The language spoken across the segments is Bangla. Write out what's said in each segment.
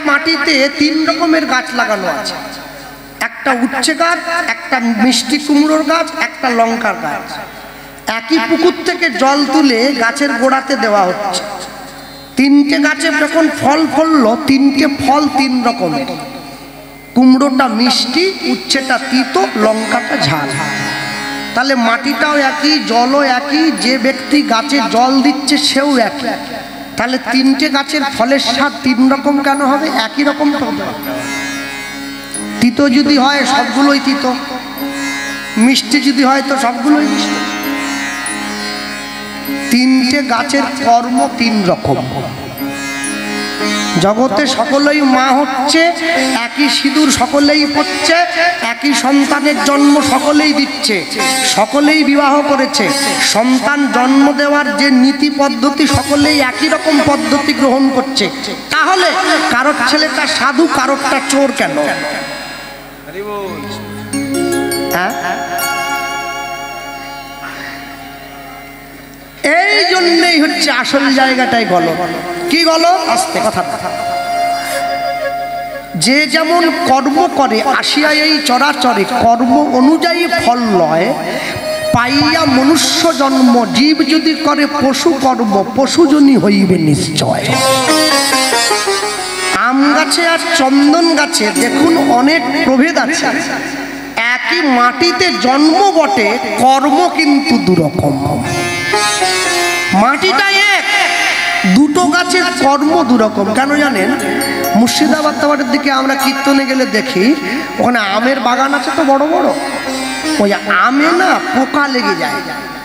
মাটিতে 3 রকমের গাছ লাগানো আছে। একটা উচ্ছে গাছ, একটা মিষ্টি কুমড়োর গাছ, একটা লঙ্কার গাছ। একই পুকুর থেকে জল তুলে গাছের গোড়াতে দেওয়া হচ্ছে। 3টে গাছে যখন ফল ফললো, 3টে ফল 3 রকমের। কুমড়োটা মিষ্টি, উচ্ছেটা তিতো, লঙ্কাটা ঝাল। তাহলে মাটিটাও একই, জলও একই, যে ব্যক্তি গাছে জল দিচ্ছে সেও একই। তাহলে 3টে গাছের ফলের স্বাদ 3 রকম কেন হবে? একই রকম তো হবে। তিতো যদি হয় সবগুলোই তিতো, মিষ্টি যদি হয় তো সবগুলোই মিষ্টি। 3টে গাছের কর্ম 3 রকম। জগতে সকলেই মা হচ্ছে, একই সিঁদুর সকলেই পড়ছে, একই সন্তানের জন্ম সকলেই দিচ্ছে, সকলেই বিবাহ করেছে। সন্তান জন্ম দেওয়ার যে নীতি পদ্ধতি সকলেই একই রকম পদ্ধতি গ্রহণ করছে। তাহলে কারোর ছেলেটা সাধু, কারোরটা চোর কেন? এই জন্যই হচ্ছে আসল জায়গাটাই গলো। কি গলো? আস্তে কথা। যে যেমন কর্ম করে আসিয়া এই চরাচরে, কর্ম অনুযায়ী ফল লয়। পাইয়া মনুষ্য জন্ম, জীব যদি করে পশু কর্ম, পশুজনী হইবে নিশ্চয়। আম গাছে আর চন্দন গাছে দেখুন অনেক প্রভেদ আছে। একই মাটিতে জন্ম বটে, কর্ম কিন্তু দুরকম। মাটিটা এক, দুটো গাছের কর্ম দুরকম। কেন জানেন? মুর্শিদাবাদ টাবারের দিকে আমরা কীর্তনে গেলে দেখি, ওখানে আমের বাগান আছে তো বড় বড়। ওই আমে না পোকা লেগে যায়,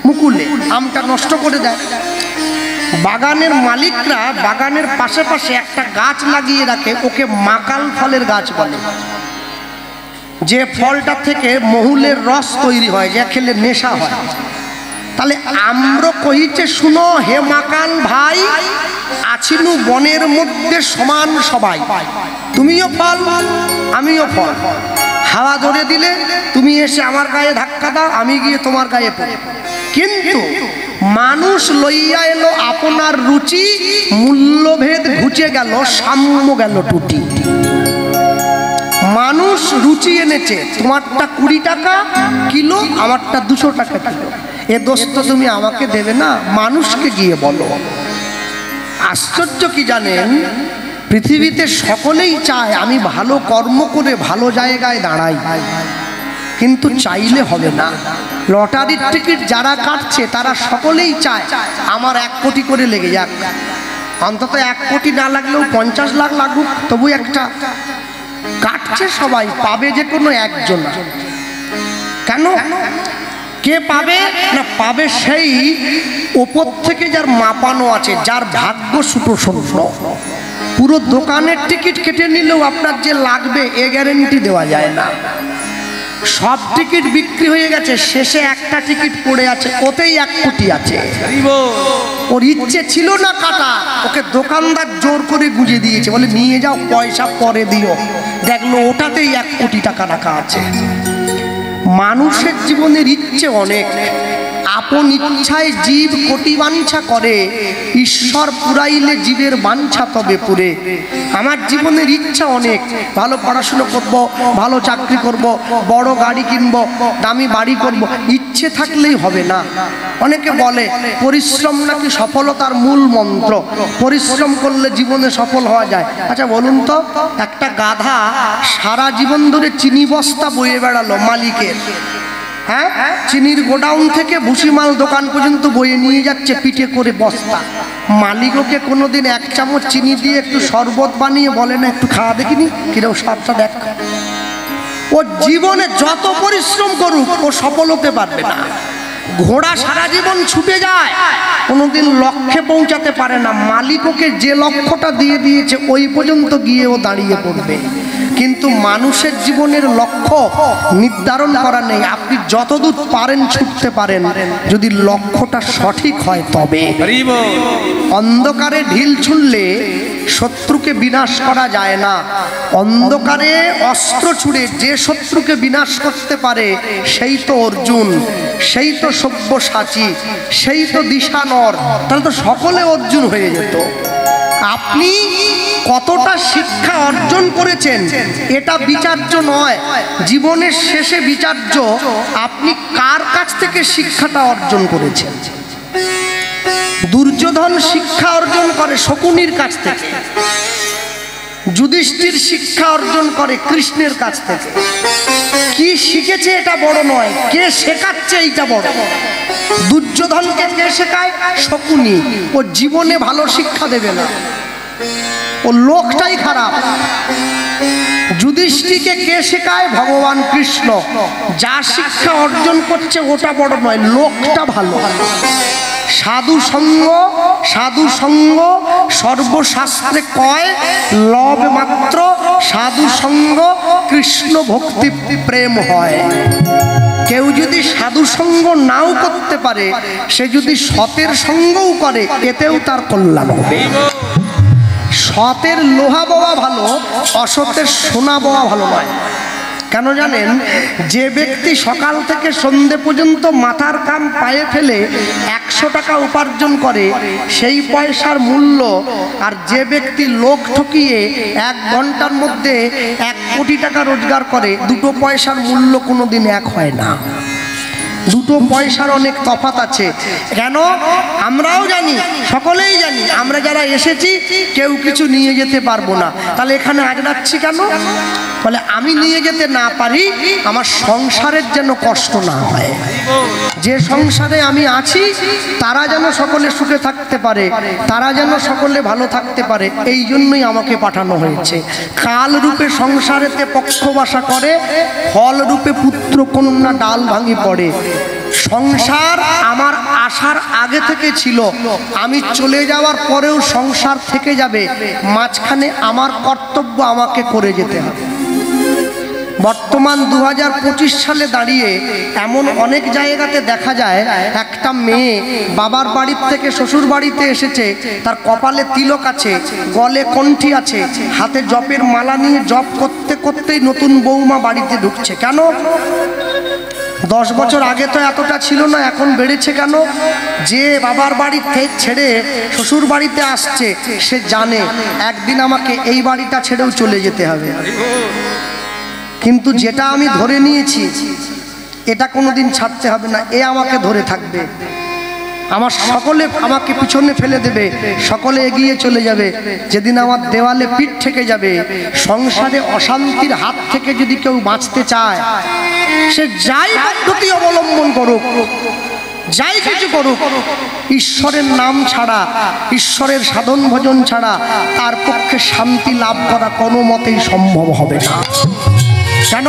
মুকুলে আমটা নষ্ট করে দেয়। বাগানের মালিকরা বাগানের পাশে পাশে একটা গাছ লাগিয়ে রাখে, ওকে মাকাল ফলের গাছ বলে। যে ফলটা থেকে মহুলের রস তৈরি হয়, যা খেলে নেশা হয়। তাহলে আমরা কহিছে, শুনো হে মাকাল ভাই, আছিনু বনের মধ্যে সমান সবাই। তুমিও ফল, আমিও ফল। হাওয়া ধরে দিলে তুমি এসে আমার গায়ে ধাক্কা দাও, আমি গিয়ে তোমার গায়ে পড়ি। কিন্তু মানুষ লইয়া এলো আপনার রুচি, মূল্যভেদ ঘুচে গেল, সাম্য গেল টুটি। মানুষ রুচি এনেছে, তোমারটা 20 টাকা কিলো, আমারটা 200 টাকা কিলো। এ দোষ তো তুমি আমাকে দেবে না, মানুষকে গিয়ে বলো। আশ্চর্য কি জানেন? পৃথিবীতে সকলেই চায় আমি ভালো কর্ম করে ভালো জায়গায় দাঁড়াই, কিন্তু চাইলে হবে না। লটারির টিকিট যারা কাটছে তারা সকলেই চায় আমার 1 কোটি করে লেগে যাক। অন্তত 1 কোটি না লাগলেও 50 লাখ লাগুক, তবু একটা কাটছে। সবাই পাবে যে কোনো একজন। কেন? কে পাবে না? পাবে সেই ওপর থেকে যার মাপানো আছে, যার ভাগ্য সুপ্রসন্ন। পুরো দোকানের টিকিট কেটে নিলেও আপনার যে লাগবে এ গ্যারেন্টি দেওয়া যায় না। সব টিকিট বিক্রি হয়ে গেছে, শেষে একটা টিকিট পড়ে আছে, ওতেই 1 কোটি আছে। ওর ইচ্ছে ছিল না কাটা, ওকে দোকানদার জোর করে গুঁজে দিয়েছে, বলে নিয়ে যাও, পয়সা পরে দিও। দেখলো ওটাতেই 1 কোটি টাকা রাখা আছে। মানুষের জীবনের ইচ্ছে অনেক, আপন ইচ্ছায় জীব কোটি বাঞ্ছা করে, ঈশ্বর পুরাইলে জীবের বাঞ্ছা তবে পুরে। আমার জীবনের ইচ্ছা অনেক, ভালো পড়াশুনো করব, ভালো চাকরি করব, বড় গাড়ি কিনব, দামি বাড়ি করব। ইচ্ছে থাকলেই হবে না। অনেকে বলে পরিশ্রম নাকি সফলতার মূল মন্ত্র, পরিশ্রম করলে জীবনে সফল হওয়া যায়। আচ্ছা বলুন তো, একটা গাধা সারা জীবন ধরে চিনি বস্তা বয়ে বেড়ালো মালিকের, হ্যাঁ, চিনির গোডাউন থেকে ভুসিমাল দোকান পর্যন্ত বয়ে নিয়ে যাচ্ছে পিঠে করে বস্তা। মালিক ওকে কোনোদিন 1 চামচ চিনি দিয়ে একটু শরবত বানিয়ে বলে না, একটু খাওয়া দেখিনি কিরকম স্বাদটা দেখ। ও জীবনে যত পরিশ্রম করুক ও সফল হতে পারবে না। ঘোড়া সারা জীবন ছুটে যায়, কোনোদিন লক্ষ্যে পৌঁছাতে পারে না। মালিক ওকে যে লক্ষ্যটা দিয়ে দিয়েছে ওই পর্যন্ত গিয়ে ও দাঁড়িয়ে পড়বে। কিন্তু মানুষের জীবনের লক্ষ্য নির্ধারণ করা নেই। আপনি যতদূর পারেন ছুটতে পারেন, যদি লক্ষ্যটা সঠিক হয় তবে। অন্ধকারে ঢিল ছুঁড়লে শত্রুকে বিনাশ করা যায় না। অন্ধকারে অস্ত্র ছুঁড়ে যে শত্রুকে বিনাশ করতে পারে সেই তো অর্জুন, সেই তো সব্যসাচী, সেই তো দিশানর। তাহলে তো সকলে অর্জুন হয়ে যেত। আপনি কতটা শিক্ষা অর্জন করেছেন এটা বিচার্য নয়, জীবনের শেষে বিচার্য আপনি কার কাছ থেকে শিক্ষাটা অর্জন করেছেন। দুর্যোধন শিক্ষা অর্জন করে শকুনির কাছ থেকে, যুধিষ্ঠির শিক্ষা অর্জন করে কৃষ্ণের কাছ থেকে। কি শিখেছে এটা বড় নয়, কে শেখাচ্ছে এইটা বড়। দুর্যোধনকে কে শেখায়? শকুনি। ও জীবনে ভালো শিক্ষা দেবে না, ও লোকটাই খারাপ। যুধিষ্ঠিরকে কে শেখায়? ভগবান কৃষ্ণ। যা শিক্ষা অর্জন করছে ওটা বড় নয়, লোকটা ভালো। সাধু সঙ্গ, সাধু সঙ্গ সর্বশাস্ত্রে কয় লব মাত্র, সাধু সঙ্গ কৃষ্ণ ভক্তি প্রেম হয়। কেউ যদি সাধু সঙ্গ নাও করতে পারে, সে যদি সতের সঙ্গও করে এতেও তার কল্যাণ হবে। সতের লোহা বওয়া ভালো, অসতের সোনা বওয়া ভালো নয়। কেন জানেন? যে ব্যক্তি সকাল থেকে সন্ধে পর্যন্ত মাথার কাম পায়ে ফেলে 100 টাকা উপার্জন করে, সেই পয়সার মূল্য আর যে ব্যক্তি লোক ঠকিয়ে 1 ঘন্টার মধ্যে 1 কোটি টাকা রোজগার করে, দুটো পয়সার মূল্য কোনোদিন এক হয় না। দুটো পয়সার অনেক তফাৎ আছে। কেন? আমরাও জানি, সকলেই জানি, আমরা যারা এসেছি কেউ কিছু নিয়ে যেতে পারবো না। তাহলে এখানে আজরাচ্ছি কেন? বলে আমি নিয়ে যেতে না পারি, আমার সংসারের যেন কষ্ট না হয়। যে সংসারে আমি আছি তারা যেন সকলে সুখে থাকতে পারে, তারা যেন সকলে ভালো থাকতে পারে, এই জন্যই আমাকে পাঠানো হয়েছে। কাল রূপে সংসারেতে পক্ষবাসা করে, ফল রূপে পুত্র কন্যা ডাল ভাঙি পড়ে। সংসার আমার আসার আগে থেকে ছিল, আমি চলে যাওয়ার পরেও সংসার থেকে যাবে। মাঝখানে আমার কর্তব্য আমাকে করে যেতে হবে। বর্তমান 2025 সালে দাঁড়িয়ে এমন অনেক জায়গাতে দেখা যায়, একটা মেয়ে বাবার বাড়ির থেকে শ্বশুর বাড়িতে এসেছে, তার কপালে তিলক আছে, গলে কণ্ঠি আছে, হাতে জপের মালা নিয়ে জপ করতে করতেই নতুন বৌমা বাড়িতে ঢুকছে। কেন? 10 বছর আগে তো এতটা ছিল না, এখন বেড়েছে কেন? যে বাবার বাড়ি ছেড়ে শ্বশুর বাড়িতে আসছে সে জানে একদিন আমাকে এই বাড়িটা ছেড়েও চলে যেতে হবে। কিন্তু যেটা আমি ধরে নিয়েছি এটা কোনোদিন ছাড়তে হবে না, এ আমাকে ধরে থাকবে। আমার সকলে আমাকে পিছনে ফেলে দেবে, সকলে এগিয়ে চলে যাবে। যেদিন আমার দেওয়ালে পিঠ থেকে যাবে, সংসারে অশান্তির হাত থেকে যদি কেউ বাঁচতে চায়, সে যাই পদ্ধতি অবলম্বন করুক, যাই কিছু করুক, ঈশ্বরের নাম ছাড়া, ঈশ্বরের সাধন ভজন ছাড়া তার পক্ষে শান্তি লাভ করা কোনো মতেই সম্ভব হবে না। কেন?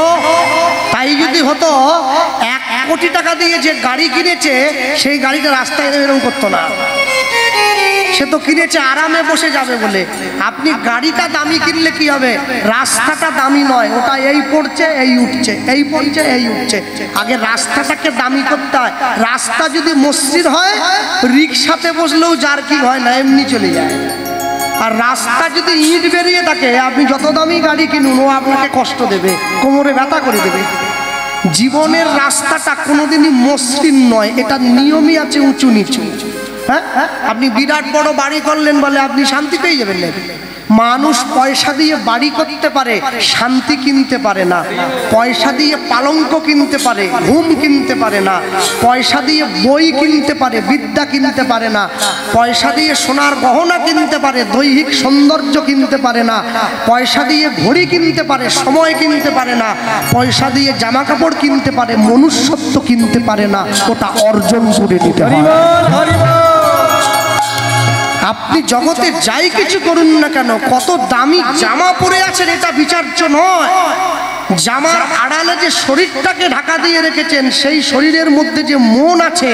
তাই যদি হতো 1 কোটি টাকা দিয়ে যে গাড়ি কিনেছে সেই গাড়িটা রাস্তায় এরকম করতো না। সে তো কিনেছে আরামে বসে যাবে বলে। আপনি গাড়িটা দামি কিনলে কি হবে? রাস্তাটা দামি নয়, ওটা এই পড়ছে এই উঠছে, এই পড়ছে এই উঠছে। আগে রাস্তাটাকে দামি করতে হয়। রাস্তা যদি মসজিদ হয়, রিক্সাতে বসলেও জার্কিং হয় না, এমনি চলে যায়। আর রাস্তা যদি ইট বেরিয়ে থাকে, আপনি যত দামি গাড়ি কিনুন ও আপনাকে কষ্ট দেবে, কোমরে ব্যথা করে দেবে। জীবনের রাস্তাটা কোনোদিনই মসৃণ নয়, এটা নিয়মই আছে উঁচু নিচু। হ্যাঁ, আপনি বিরাট বড় বাড়ি করলেন বলে আপনি শান্তি পেয়ে যাবেন না। মানুষ পয়সা দিয়ে বাড়ি করতে পারে, শান্তি কিনতে পারে না। পয়সা দিয়ে পালঙ্ক কিনতে পারে, ঘুম কিনতে পারে না। পয়সা দিয়ে বই কিনতে পারে, বিদ্যা কিনতে পারে না। পয়সা দিয়ে সোনার গহনা কিনতে পারে, দৈহিক সৌন্দর্য কিনতে পারে না। পয়সা দিয়ে ঘড়ি কিনতে পারে, সময় কিনতে পারে না। পয়সা দিয়ে জামা কাপড় কিনতে পারে, মনুষ্যত্ব কিনতে পারে না। ওটা অর্জন করে নিতে হয়। আপনি জগতে যাই কিছু করুন না কেন, কত দামি জামা পরে আছেন এটা বিচার্য নয়। জামার আড়ালে যে শরীরটাকে ঢাকা দিয়ে রেখেছেন, সেই শরীরের মধ্যে যে মন আছে,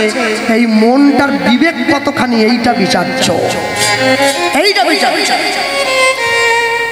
এই মনটার বিবেক কতখানি, এইটা বিচার্য, এইটা বিচার্য।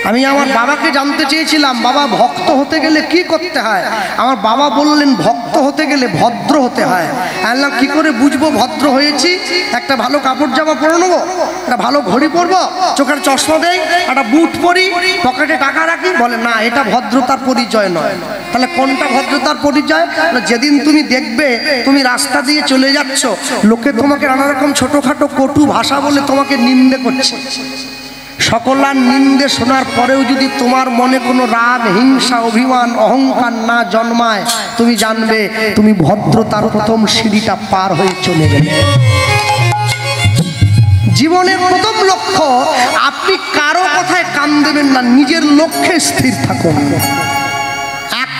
আমি আমার বাবাকে জানতে চেয়েছিলাম, বাবা ভক্ত হতে গেলে কি করতে হয়? আমার বাবা বললেন, ভক্ত হতে গেলে ভদ্র হতে হয়। বললাম কি করে বুঝবো ভদ্র হয়েছি? একটা ভালো কাপড় জামা পরে নেবো, একটা ভালো ঘড়ি পরবো, চোখের চশমা দেই, একটা বুট পরি, পকেটে টাকা রাখি। বলে না, এটা ভদ্রতার পরিচয় নয়। তাহলে কোনটা ভদ্রতার পরিচয়? যেদিন তুমি দেখবে তুমি রাস্তা দিয়ে চলে যাচ্ছ, লোকে তোমাকে নানা রকম ছোটখাটো কটু ভাষা বলে তোমাকে নিন্দে করছে, সকলার নিন্দে শোনার পরেও যদি তোমার মনে কোনো রাগ, হিংসা, অভিমান, অহংকার না জন্মায়, তুমি জানবে তুমি ভদ্রতার প্রথম সিঁড়িটা পার হয়ে চলে গেলে। জীবনের প্রথম লক্ষ্য, আপনি কারো কথায় কান দেবেন না, নিজের লক্ষ্যে স্থির থাকুন।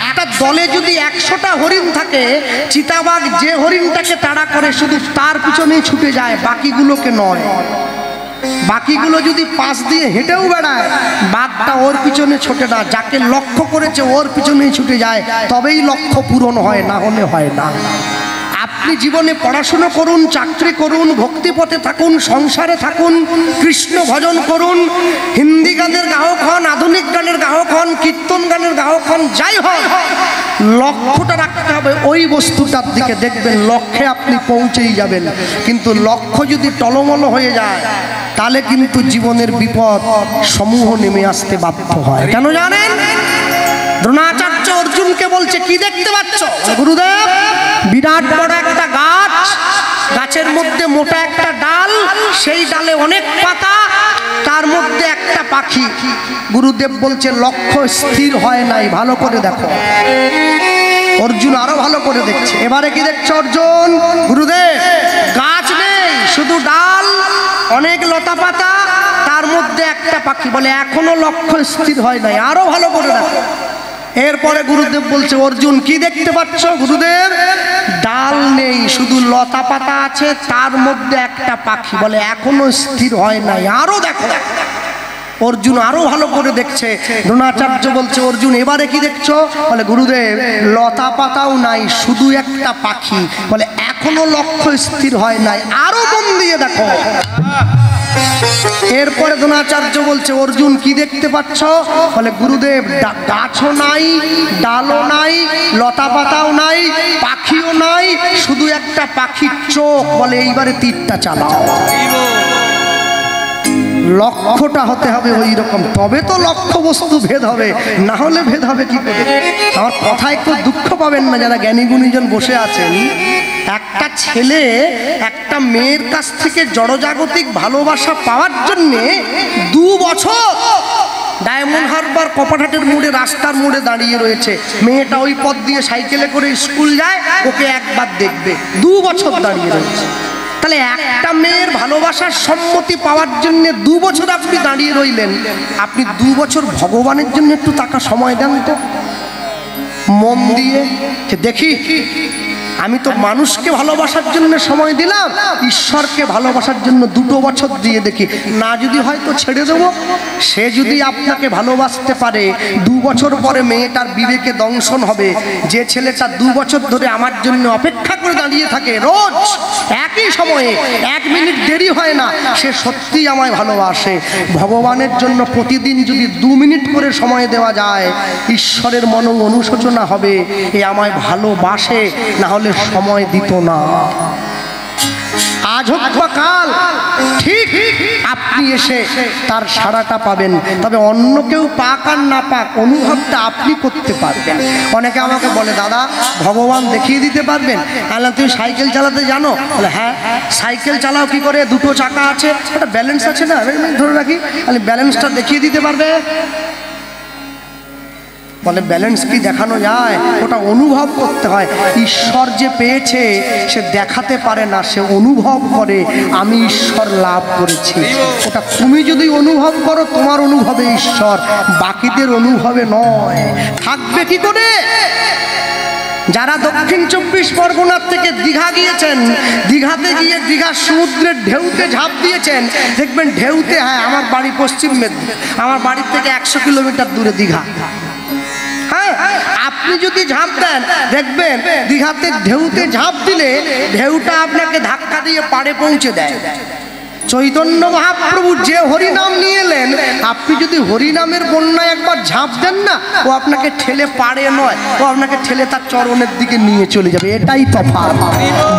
একটা দলে যদি 100টা হরিণ থাকে, চিতাবাঘ যে হরিণটাকে তাড়া করে শুধু তার পিছনেই ছুটে যায়, বাকিগুলোকে নয়। বাকিগুলো যদি পাশ দিয়ে হেঁটেও বেড়ায়, বাঘটা ওর পিছনে ছোটে না, যাকে লক্ষ্য করেছে ওর পিছনেই ছুটে যায়, তবেই লক্ষ্য পূরণ হয়, না হলে হয় না। আপনি জীবনে পড়াশুনো করুন, চাকরি করুন, ভক্তিপথে থাকুন, সংসারে থাকুন, কৃষ্ণ ভজন করুন, হিন্দি গানের গায়ক হন, আধুনিক গানের গায়ক হন, কীর্তন গানের গায়ক হন, যাই হয়, লক্ষ্যটা রাখতে হবে ওই বস্তুটার দিকে। দেখবেন লক্ষ্যে আপনি পৌঁছেই যাবেন। কিন্তু লক্ষ্য যদি টলমল হয়ে যায়, তাহলে কিন্তু জীবনের বিপদ সমূহ নেমে আসতে বাধ্য হয়। কেন জানেন? দ্রোণাচার্য অর্জুনকে বলছে, কি দেখতে পাচ্ছ? গুরুদেব, বিরাট বড় একটা গাছ, গাছের মধ্যে মোটা একটা ডাল, সেই ডালে অনেক পাতা, তার মধ্যে একটা পাখি। গুরুদেব বলছে, লক্ষ্য স্থির হয় নাই, ভালো করে দেখো। অর্জুন আরো ভালো করে দেখছে। এবারে কি দেখছো অর্জুন? গুরুদেব, গাছ নেই, শুধু ডাল, অনেক লতা পাতা, তার মধ্যে একটা পাখি। বলে, এখনো লক্ষ্য স্থির হয় নাই, আরো ভালো করে দেখো। এরপরে গুরুদেব বলছে, অর্জুন কি দেখতে পাচ্ছ? গুরুদেব, ডাল নেই, শুধু লতা পাতা আছে, তার মধ্যে একটা পাখি। বলে, এখনো স্থির হয় নাই, আরো দেখো। অর্জুন আরো ভালো করে দেখছে। দ্রোণাচার্য বলছে, অর্জুন এবারে কি দেখছো? বলে, গুরুদেব, লতা পাতাও নাই, শুধু একটা পাখি। বলে, এখনো লক্ষ্য স্থির হয় নাই, আরো মন দিয়ে দেখো। এরপরে দ্রোণাচার্য বলছে, অর্জুন কি দেখতে পাচ্ছ? বলে, গুরুদেব, গাছও নাই, ডালও নাই, লতা পাতাও নাই, পাখিও নাই, শুধু একটা পাখির চোখ। বলে, এইবারে তীরটা চালাও। লক্ষ্যটা হতে হবে ওই রকম, তবে তো লক্ষ্য বস্তু ভেদ হবে, না হলে ভেদ হবে কি করে? আমার কথায় একটু দুঃখ পাবেন না যারা জ্ঞানী গুণীজন বসে আছেন। একটা ছেলে একটা মেয়ের কাছ থেকে জড়জাগতিক ভালোবাসা পাওয়ার জন্যে 2 বছর ডায়মন্ড হারবার কপারহাটের মোড়ে, রাস্তার মোড়ে দাঁড়িয়ে রয়েছে। মেয়েটা ওই পথ দিয়ে সাইকেলে করে স্কুল যায়, ওকে একবার দেখবে, 2 বছর দাঁড়িয়ে রয়েছে। তাহলে একটা মেয়ের ভালোবাসার সম্মতি পাওয়ার জন্য 2 বছর আপনি দাঁড়িয়ে রইলেন। আপনি 2 বছর ভগবানের জন্য একটু টাকা সময় দেন তো, মন দিয়ে দেখি। আমি তো মানুষকে ভালোবাসার জন্য সময় দিলাম, ঈশ্বরকে ভালোবাসার জন্য 2 বছর দিয়ে দেখি, না যদি হয়তো ছেড়ে দেবো। সে যদি আপনাকে ভালোবাসতে পারে, 2 বছর পরে মেয়েটার বিবেকে দংশন হবে। যে ছেলেটা 2 বছর ধরে আমার জন্য অপেক্ষা করে দাঁড়িয়ে থাকে, রোজ একই সময়ে 1 মিনিট দেরি হয় না, সে সত্যিই আমায় ভালোবাসে। ভগবানের জন্য প্রতিদিন যদি 2 মিনিট করে সময় দেওয়া যায়, ঈশ্বরের মন অনুশোচনা হবে, এ আমায় ভালোবাসে, না হলে সময় দিত না। আজ হোক বা কাল ঠিক আপনি এসে তার সাড়াটা পাবেন। তবে অন্য কেউ পাক আর না পাক, অনুভবটা আপনি করতে পারবেন। অনেকে আমাকে বলে, দাদা ভগবান দেখিয়ে দিতে পারবেন? আল্লাহ, তুমি সাইকেল চালাতে জানো? বলে, হ্যাঁ। সাইকেল চালাও কি করে? 2টো চাকা আছে, একটা ব্যালেন্স আছে না, ধরে রাখি, তাহলে ব্যালেন্সটা দেখিয়ে দিতে পারবে? বলে, ব্যালেন্স কি দেখানো যায়? ওটা অনুভব করতে হয়। ঈশ্বর যে পেয়েছে সে দেখাতে পারে না, সে অনুভব করে, আমি ঈশ্বর লাভ করেছি। ওটা তুমি যদি অনুভব করো, তোমার অনুভবে ঈশ্বর, বাকিদের অনুভবে নয়। থাকবে কি করে? যারা দক্ষিণ 24 পরগনার থেকে দীঘা গিয়েছেন, দীঘাতে গিয়ে দীঘার সমুদ্রের ঢেউতে ঝাঁপ দিয়েছেন, দেখবেন ঢেউতে, হ্যাঁ আমার বাড়ি পশ্চিম মেদিনীপুর, আমার বাড়ির থেকে 100 কিলোমিটার দূরে দীঘা। আপনি যদি ঝাঁপ দেন, দেখবেন দীঘাতে ঢেউতে ঝাঁপ দিলে ঢেউটা আপনাকে ধাক্কা দিয়ে পাড়ে পৌঁছে দেয়। চৈতন্য মহাপ্রভু যে হরিনাম নিয়ে এলেন, আপনি যদি হরিনামের বন্যায় একবার ঝাঁপ দেন না, ও আপনাকে ঠেলে পাড়ে নয়, ও আপনাকে ঠেলে তার চরণের দিকে নিয়ে চলে যাবে। এটাই তফাৎ।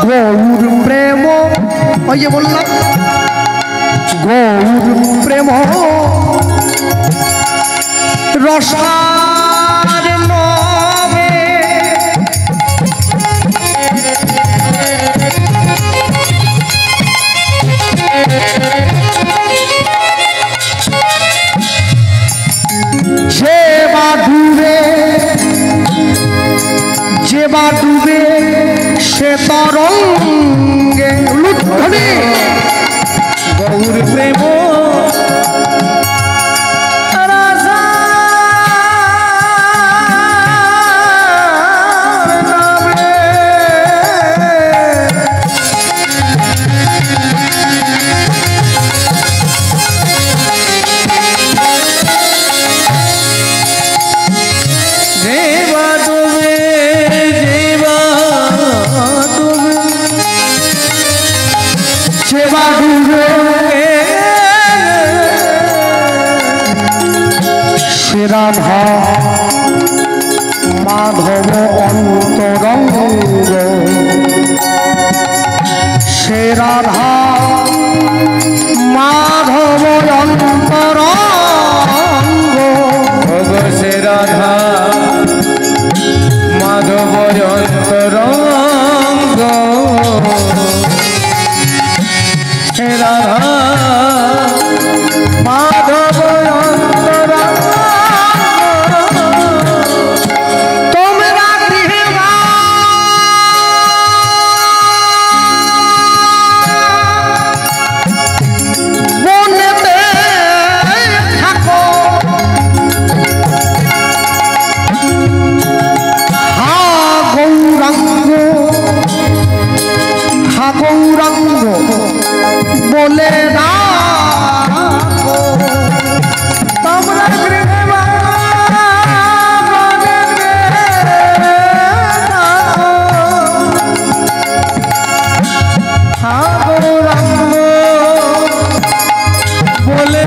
গৌর প্রেম, ওই যে বললাম, গৌর প্রেম রসার নবে, তরঙ্গে লুদ্ধনে গৌর প্রেম রাধা মাধব অন্তরঙ্গ সে রাধা মাধব অন্তরঙ্গ সে রাধা মাধব অন্তরঙ্গ সে রাধা মাধব বলে না তোমরা গৃহে বলে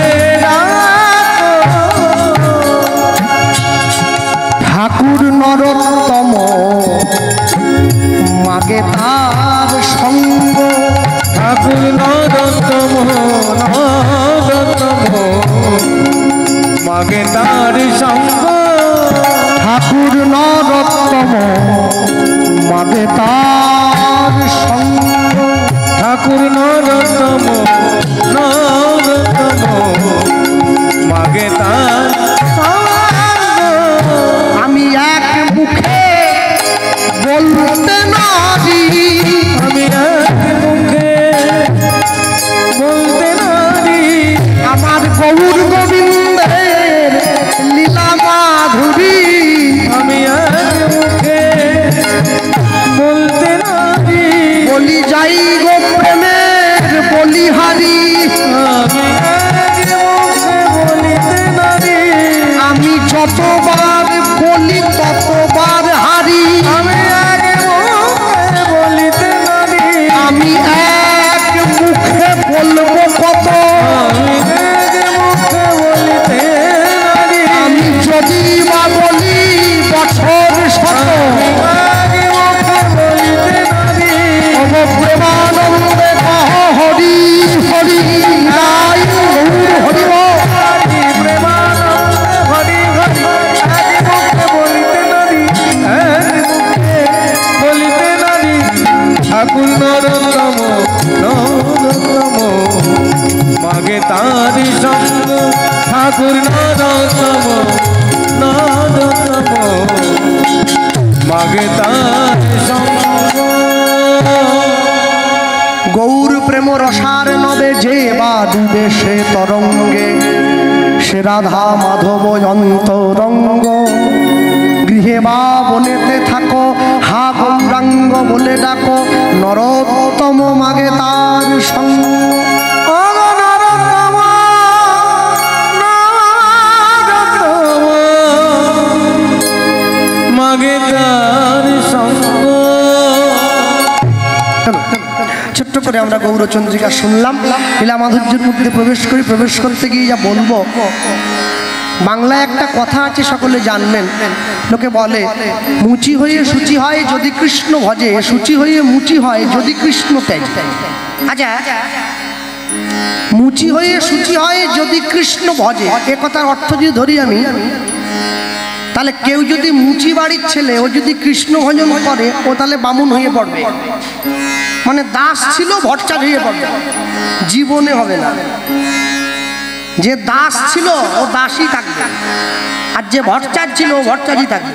ঠাকুর নরোত্তম মাগে তার সঙ্গ ঠাকুর নরোত্তম মাগে তার সঙ্গ ঠাকুর নরোত্তম মাগে তার সঙ্গ ঠাকুর নরোত্তম মাগে তার আমি এক মুখে বলতে নারি আমি এক মুখে বলতে নারি আমার গৌর গোবিন্দের লীলা মাধুরী আমি এক মুখে বলতে নারি বলি যাই গো প্রেমের বলিহারি আমি এক মুখে বলিতে নারি আমি যতবার বলি ততবার হারি আমি এক মুখে বলিতে নারি আমি এক মুখে বলবো কত আমি এক মুখে বলিতে নারি আমি যদি বা বলি বছর শত এক মুখে বলিতে নারি তব প্রেমানন্দে কহ হরি হরি নাই গৌর হরি বল। হরি প্রেমানন্দে হরি হরি এক মুখে বলিতে নারি এক মুখে বলিতে নারি ঠাকুর নরোত্তম মাগে তারি সঙ্গ ঠাকুর নরোত্তম মাগে তারি সঙ্গ গৌর প্রেম রসার নবে যে বা ডুবে সে তরঙ্গে সে রাধা মাধব অন্তরঙ্গ গৃহে বা বনেতে থাকো হা গৌরাঙ্গ বলে ডাকো নরোত্তম মাগে তার সঙ্গ মাগে তার সঙ্গ ছোট্ট করে আমরা গৌরচন্দ্রিকা শুনলাম লীলা মাধুর্যের মধ্যে প্রবেশ করতে গিয়ে যা বলবো বাংলায় একটা কথা আছে সকলে জানবেন লোকে বলে মুচি হয়ে সূচি হয় যদি কৃষ্ণ ভজে সূচি হয়ে মুচি হয় যদি কৃষ্ণ ত্যাজ আচ্ছা মুচি হয়ে সূচি হয় যদি কৃষ্ণ ভজে এ কথার অর্থ যদি ধরি আমি তাহলে কেউ যদি মুচি বাড়ির ছেলে ও যদি কৃষ্ণ ভজন করে ও তাহলে বামুন হয়ে পড়বে মানে দাস ছিল ভট্টাচ হয়ে পড়বে জীবনে হবে না যে দাস ছিল ও দাসই থাকবে, আর যে ভট্টাচার্য ছিল ও ভট্টাচার্যই থাকবে।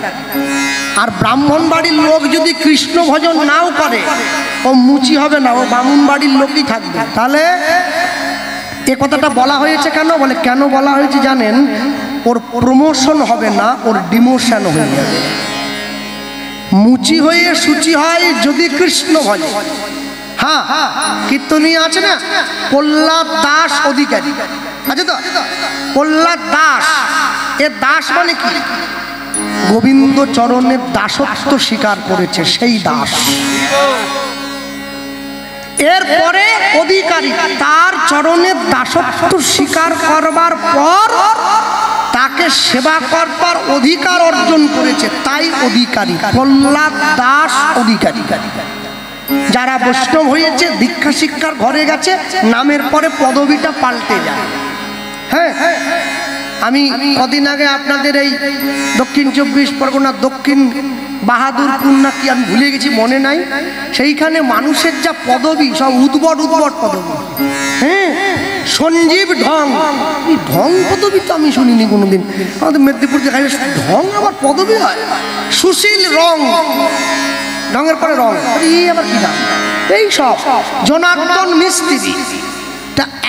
আর ব্রাহ্মণ বাড়ির লোক যদি কৃষ্ণ ভজন নাও করে ও মুচি হবে না, ও বামুন বাড়ির লোকই থাকবে। তাহলে এ কথাটা বলা হয়েছে কেন? বলে কেন বলা হয়েছে জানেন? ওর প্রমোশন হবে না, ওর ডিমোশন হয়ে যাবে। মুচি হয়ে সূচি হয় যদি কৃষ্ণ ভজে। হ্যাঁ, কীর্তনী আছে না, প্রহ্লাদ দাস অধিকারী আছে তো, প্রহ্লাদ দাস। এ দাস মানে কি? গোবিন্দ চরণের দাসত্ব স্বীকার করেছে, সেই দাস। এরপরে অধিকারী, তার চরণের দাসত্ব স্বীকার করবার পর তাকে সেবা করবার অধিকার অর্জন করেছে, তাই অধিকারী। প্রহ্লাদ দাস অধিকারী। যারা বৈষ্ণব হয়েছে, দীক্ষা শিক্ষার ঘরে গেছে, নামের পরে পদবিটা পাল্টে যায়। হ্যাঁ, আমি কদিন আগে আপনাদের এই দক্ষিণ 24 পরগনা দক্ষিণ বাহাদুরপুর না কি আমি ভুলে গেছি, মনে নাই, সেইখানে মানুষের যা পদবি সব উদ্ভট পদবি। হ্যাঁ, সঞ্জীব ঢং, এই ঢং পদবি তো আমি শুনিনি কোনোদিন। আমাদের মেদিনীপুর দেখাই ঢং আবার পদবি হয়। সুশীল রং, ঢঙের পরে রং, এই আবার কি নাম? এই সব জনার্দন মিস্ত্রি।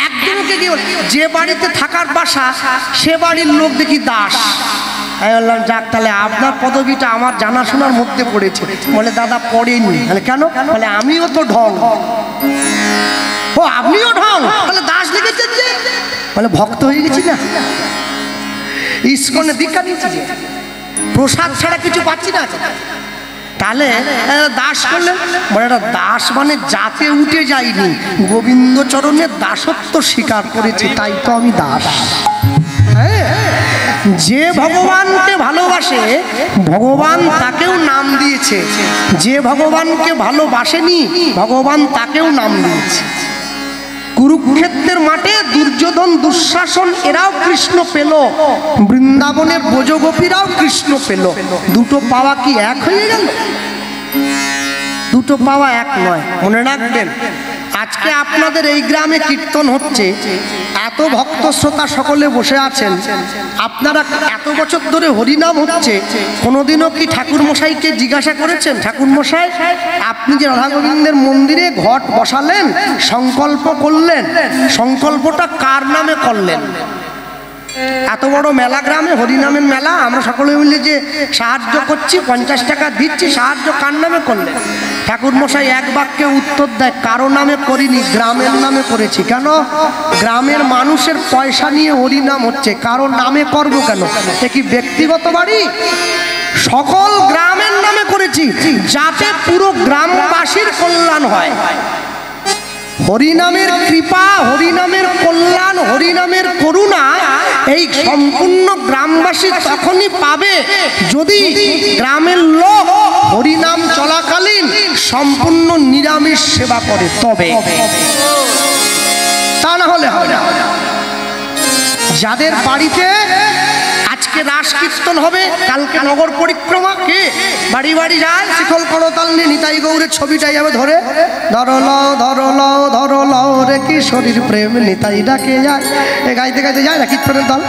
একজনকে গিয়ে যে বাড়িতে থাকার বাসা সে বাড়ির লোক দেখি দাস। আমি বললাম যাক, তাহলে আপনার পদবিটা আমার জানাশোনার মধ্যে পড়েছে। বলে দাদা পড়েনি। তাহলে কেন? বলে আমিও তো ঢং। ও আপনিও ঢং, তাহলে দাস লিখেছেন যে? বলে ভক্ত হয়ে গেছি না, ইস্কনে দীক্ষা নিয়েছি, প্রসাদ ছাড়া কিছু পাচ্ছি না। তাহলে দাস করলেন। বলে দাস মানে জাতে উঠে যায়নি, গোবিন্দ চরণের দাসত্ব স্বীকার করেছে, তাই তো আমি দাস। যে ভগবানকে ভালোবাসে ভগবান তাকেও নাম দিয়েছে, যে ভগবানকে ভালোবাসেনি ভগবান তাকেও নাম দিয়েছে। কুরুক্ষেত্রের মাঠে দুর্যোধন দুঃশাসন এরাও কৃষ্ণ পেল, বৃন্দাবনের ব্রজগোপীরাও কৃষ্ণ পেল। দুটো পাওয়া কি এক হয়ে গেল? দুটো পাওয়া এক নয়, মনে রাখবেন। আজকে আপনাদের এই গ্রামে কীর্তন হচ্ছে, এত ভক্ত শ্রোতা সকলে বসে আছেন, আপনারা এত বছর ধরে হরিনাম হচ্ছে, কোনোদিনও কি ঠাকুর মশাইকে জিজ্ঞাসা করেছেন, ঠাকুর মশাই আপনি যে রাধা গোবিন্দের মন্দিরে ঘট বসালেন, সংকল্প করলেন, সংকল্পটা কার নামে করলেন? এত বড় মেলা গ্রামে, হরিনামের মেলা, আমরা সকলে মিলে যে সাহায্য করছি, 50 টাকা দিচ্ছি, সাহায্য কার নামে করলেন? ঠাকুর মশাই এক বাক্যে উত্তর দেয়, কারো নামে করিনি, গ্রামের নামে করেছি। কেন? গ্রামের মানুষের পয়সা নিয়ে হরিনাম হচ্ছে, কারো নামে করব কেন? এ কি ব্যক্তিগত বাড়ি? সকল গ্রামের নামে করেছি, যাতে পুরো গ্রামবাসীর কল্যাণ হয়। হরিনামের কৃপা, হরিনামের কল্যাণ, হরিনামের করুণা এই সম্পূর্ণ গ্রামবাসী তখনই পাবে যদি গ্রামের লোক হরিনাম চলাকালীন সম্পূর্ণ নিরামিষ সেবা করে, তবে। তা না হলে হবে না। যাদের বাড়িতে আজকে রাস কীর্তন হবে, কালকে নগর পরিক্রমা, কে বাড়ি বাড়ি যায় শিখল করতাল নিয়ে নিতাই গৌরের ছবিটাই যাবে ধরে, ধরল রে কিশোরীর প্রেম নিতাই ডাকে যায়, এ গাইতে গাইতে যায় না কীর্তনের দল।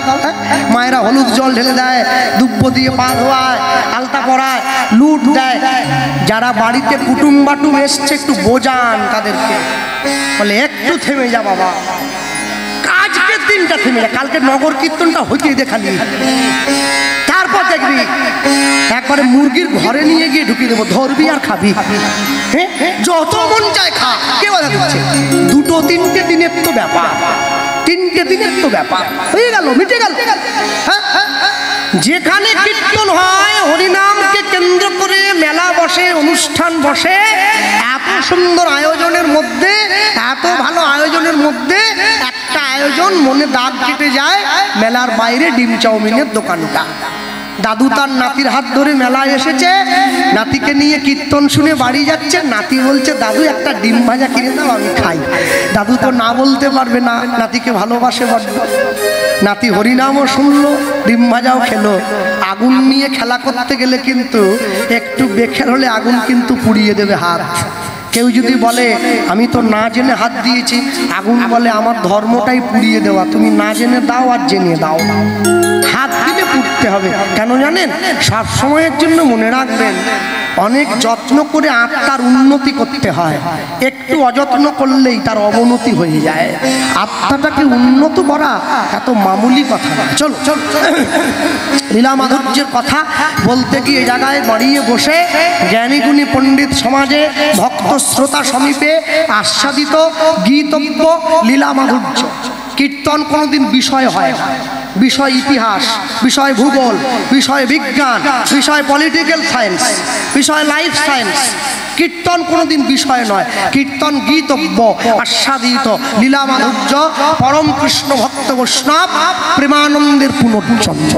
মায়েরা হলুদ জল ঢেলে দেয়, দুব্য দিয়ে পা ধোয়ায়, আলতা পরায়, লুট দেয়। যারা বাড়িতে কুটুম বাটুম এসছে একটু বোঝান তাদেরকে, বলে একটু থেমে যা বাবা, আজকে দিনটা থেমে যা, কালকে নগর কীর্তনটা হইতে দেখালি, তারপর দেখবি একবারে মুরগির ঘরে নিয়ে গিয়ে ঢুকিয়ে দেবো, ধরবি আর খাবি। হ্যাঁ, যত মন চায় খা, কে বলে দিচ্ছে? 2-3 দিনের তো ব্যাপার, 3 দিনের তো ব্যাপার, হয়ে গেল, মিটে গেল। যেখানে কীর্তন হয়, হরিনামকে কেন্দ্র করে মেলা বসে, অনুষ্ঠান বসে, এত সুন্দর আয়োজনের মধ্যে, এত ভালো আয়োজনের মধ্যে একটা আয়োজন মনে দাগ কেটে যায়, মেলার বাইরে ডিম চাউমিনের দোকানটা। দাদু তার নাতির হাত ধরে মেলায় এসেছে, নাতিকে নিয়ে কীর্তন শুনে বাড়ি যাচ্ছে, নাতি বলছে দাদু একটা ডিম ভাজা কিনে দাও আমি খাই। দাদু তো না বলতে পারবে না, নাতিকে ভালোবাসে বড্ড। নাতি হরিনামও শুনলো, ডিম ভাজাও খেলো। আগুন নিয়ে খেলা করতে গেলে কিন্তু একটু বেখের হলে আগুন কিন্তু পুড়িয়ে দেবে হাত। কেউ যদি বলে আমি তো না জেনে হাত দিয়েছি, আগুন বলে আমার ধর্মটাই পুড়িয়ে দেওয়া, তুমি না জেনে দাও আর জেনে দাও, হাত দিলে পুড়তে হবে। কেন জানেন? সব সময়ের জন্য মনে রাখবেন, অনেক যত্ন করে আত্মার উন্নতি করতে হয়, একটু অযত্ন করলেই তার অবনতি হয়ে যায়। আত্মাটাকে উন্নত করা এত মামুলি কথা না। চলো চলো, লীলা মাধুর্যের কথা বলতে গিয়ে জায়গায় দাঁড়িয়ে বসে জ্ঞানীগুণী পণ্ডিত সমাজে ভক্ত শ্রোতা সমীপে আস্বাদিত গীতব্য লীলা মাধুর্য। কীর্তন কোনোদিন বিষয় হয় না, বিষয় ইতিহাস, বিষয় ভূগোল, বিষয় বিজ্ঞান, বিষয় পলিটিক্যাল সায়েন্স, বিষয় লাইফ সায়েন্স। কীর্তন কোনোদিন বিষয় নয়, কীর্তন গীতব্য আস্বাদিত লীলা মাধুর্য পরম কৃষ্ণ ভক্ত বৈষ্ণব প্রেমানন্দের পুনর্জন্ম।